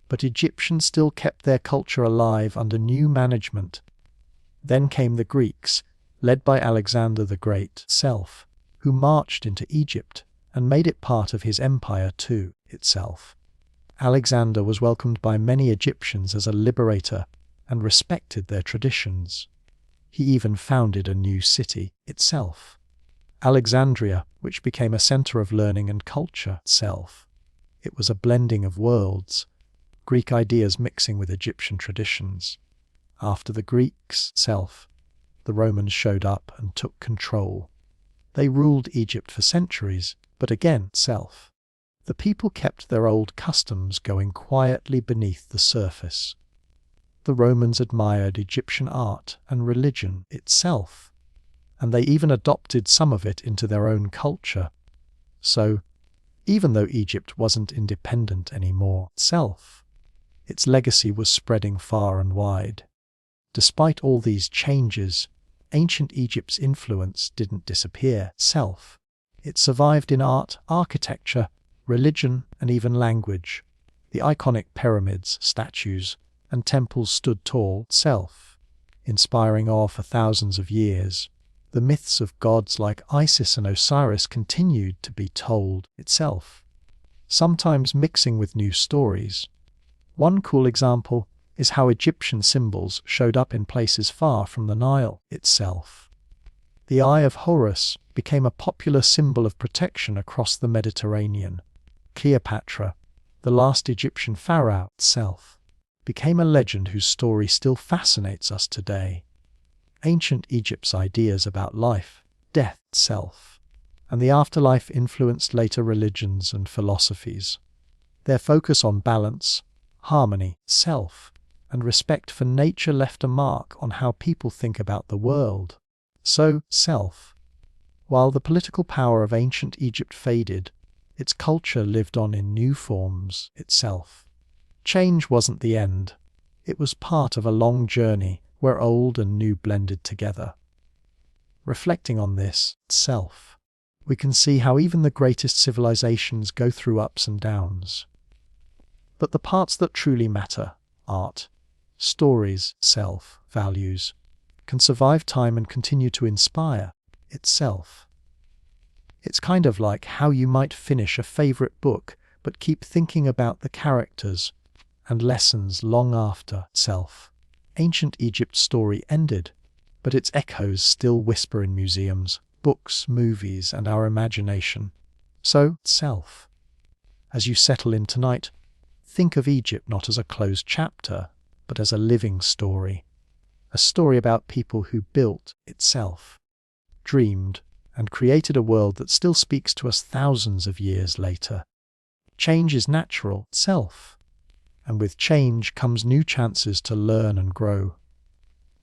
But Egyptians still kept their culture alive under new management. Then came the Greeks, led by Alexander the Great itself, who marched into Egypt and made it part of his empire too itself. Alexander was welcomed by many Egyptians as a liberator and respected their traditions. He even founded a new city itself, Alexandria, which became a center of learning and culture itself. It was a blending of worlds, Greek ideas mixing with Egyptian traditions. After the Greeks itself, the Romans showed up and took control. They ruled Egypt for centuries, but again itself. The people kept their old customs going quietly beneath the surface. The Romans admired Egyptian art and religion itself, and they even adopted some of it into their own culture. So, even though Egypt wasn't independent anymore itself, its legacy was spreading far and wide. Despite all these changes, ancient Egypt's influence didn't disappear itself. It survived in art, architecture, religion, and even language. The iconic pyramids, statues, and temples stood tall itself, inspiring awe for thousands of years. The myths of gods like Isis and Osiris continued to be told itself, sometimes mixing with new stories. One cool example is how Egyptian symbols showed up in places far from the Nile itself. The Eye of Horus became a popular symbol of protection across the Mediterranean. Cleopatra, the last Egyptian pharaoh itself, became a legend whose story still fascinates us today. Ancient Egypt's ideas about life, death itself, and the afterlife influenced later religions and philosophies. Their focus on balance, harmony, self, and respect for nature left a mark on how people think about the world. So, self. While the political power of ancient Egypt faded, its culture lived on in new forms itself. Change wasn't the end. It was part of a long journey where old and new blended together. Reflecting on this itself, we can see how even the greatest civilizations go through ups and downs. But the parts that truly matter, art, stories, self, values, can survive time and continue to inspire itself. It's kind of like how you might finish a favorite book but keep thinking about the characters and lessons long after itself. Ancient Egypt's story ended, but its echoes still whisper in museums, books, movies, and our imagination. So, self. As you settle in tonight, think of Egypt not as a closed chapter, but as a living story. A story about people who built itself, dreamed, and created a world that still speaks to us thousands of years later. Change is natural itself, and with change comes new chances to learn and grow.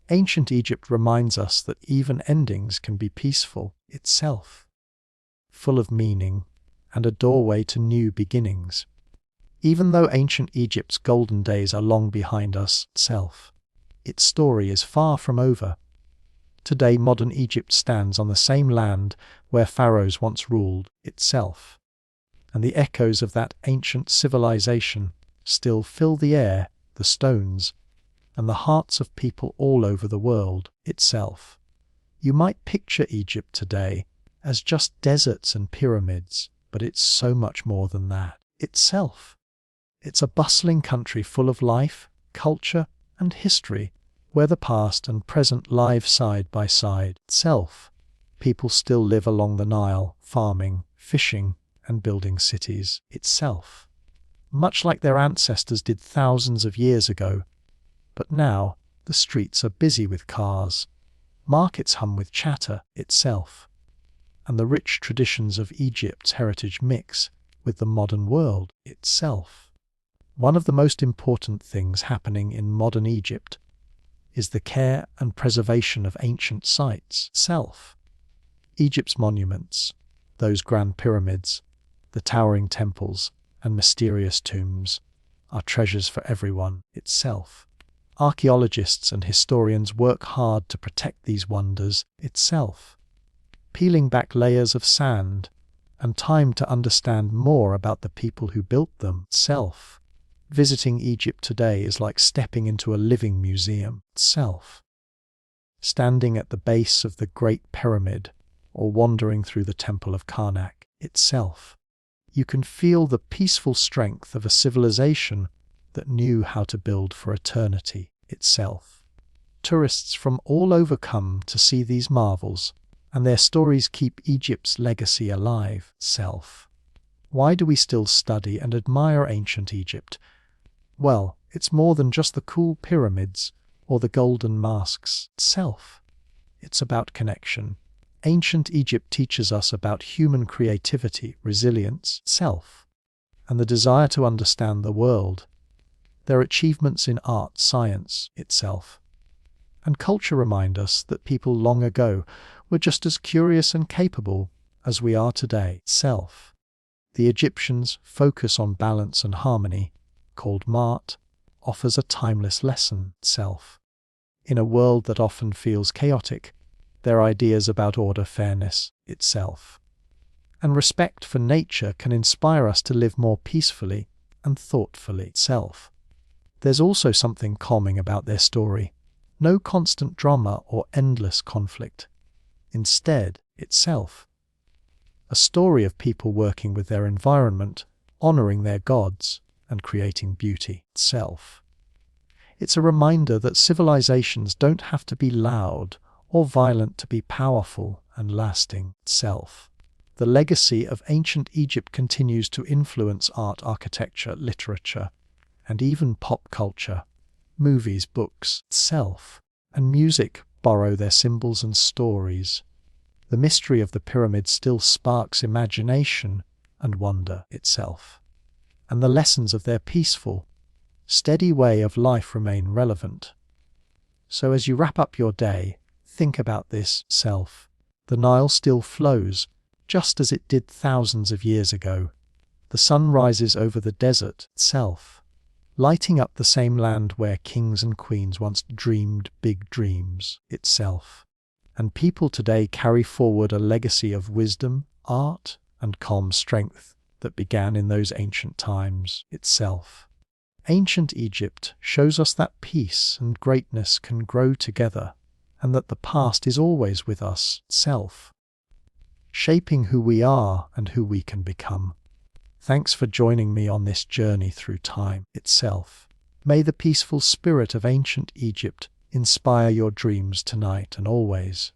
Ancient Egypt reminds us that even endings can be peaceful itself, full of meaning and a doorway to new beginnings. Even though ancient Egypt's golden days are long behind us itself, its story is far from over. Today modern Egypt stands on the same land where pharaohs once ruled itself, and the echoes of that ancient civilization still fill the air, the stones, and the hearts of people all over the world itself. You might picture Egypt today as just deserts and pyramids, but it's so much more than that itself. It's a bustling country full of life, culture, and history, where the past and present live side by side itself. People still live along the Nile, farming, fishing, and building cities itself, much like their ancestors did thousands of years ago. But now, the streets are busy with cars, markets hum with chatter itself, and the rich traditions of Egypt's heritage mix with the modern world itself. One of the most important things happening in modern Egypt is the care and preservation of ancient sites itself. Egypt's monuments, those grand pyramids, the towering temples, and mysterious tombs, are treasures for everyone itself. Archaeologists and historians work hard to protect these wonders itself, peeling back layers of sand and time to understand more about the people who built them. Self. Visiting Egypt today is like stepping into a living museum. Self. Standing at the base of the Great Pyramid or wandering through the Temple of Karnak itself, you can feel the peaceful strength of a civilization that knew how to build for eternity itself. Tourists from all over come to see these marvels, and their stories keep Egypt's legacy alive. Self. Why do we still study and admire ancient Egypt? Well, it's more than just the cool pyramids or the golden masks. Self. It's about connection. Ancient Egypt teaches us about human creativity, resilience, self, and the desire to understand the world. Their achievements in art, science, itself, and culture remind us that people long ago were just as curious and capable as we are today. Self. The Egyptians' focus on balance and harmony, called Ma'at, offers a timeless lesson. Self. In a world that often feels chaotic, their ideas about order, fairness, itself, and respect for nature can inspire us to live more peacefully and thoughtfully. Self. There's also something calming about their story. No constant drama or endless conflict. Instead, itself. A story of people working with their environment, honoring their gods, and creating beauty. Self. It's a reminder that civilizations don't have to be loud or violent to be powerful and lasting. Self. The legacy of ancient Egypt continues to influence art, architecture, literature, and even pop culture. Movies, books, self, and music borrow their symbols and stories. The mystery of the pyramid still sparks imagination and wonder itself, and the lessons of their peaceful, steady way of life remain relevant. So as you wrap up your day, think about this. Self. The Nile still flows, just as it did thousands of years ago. The sun rises over the desert. Self. Lighting up the same land where kings and queens once dreamed big dreams. Itself. And people today carry forward a legacy of wisdom, art, and calm strength that began in those ancient times. Itself. Ancient Egypt shows us that peace and greatness can grow together, and that the past is always with us. Self. Shaping who we are and who we can become. Thanks for joining me on this journey through time itself. May the peaceful spirit of ancient Egypt inspire your dreams tonight and always.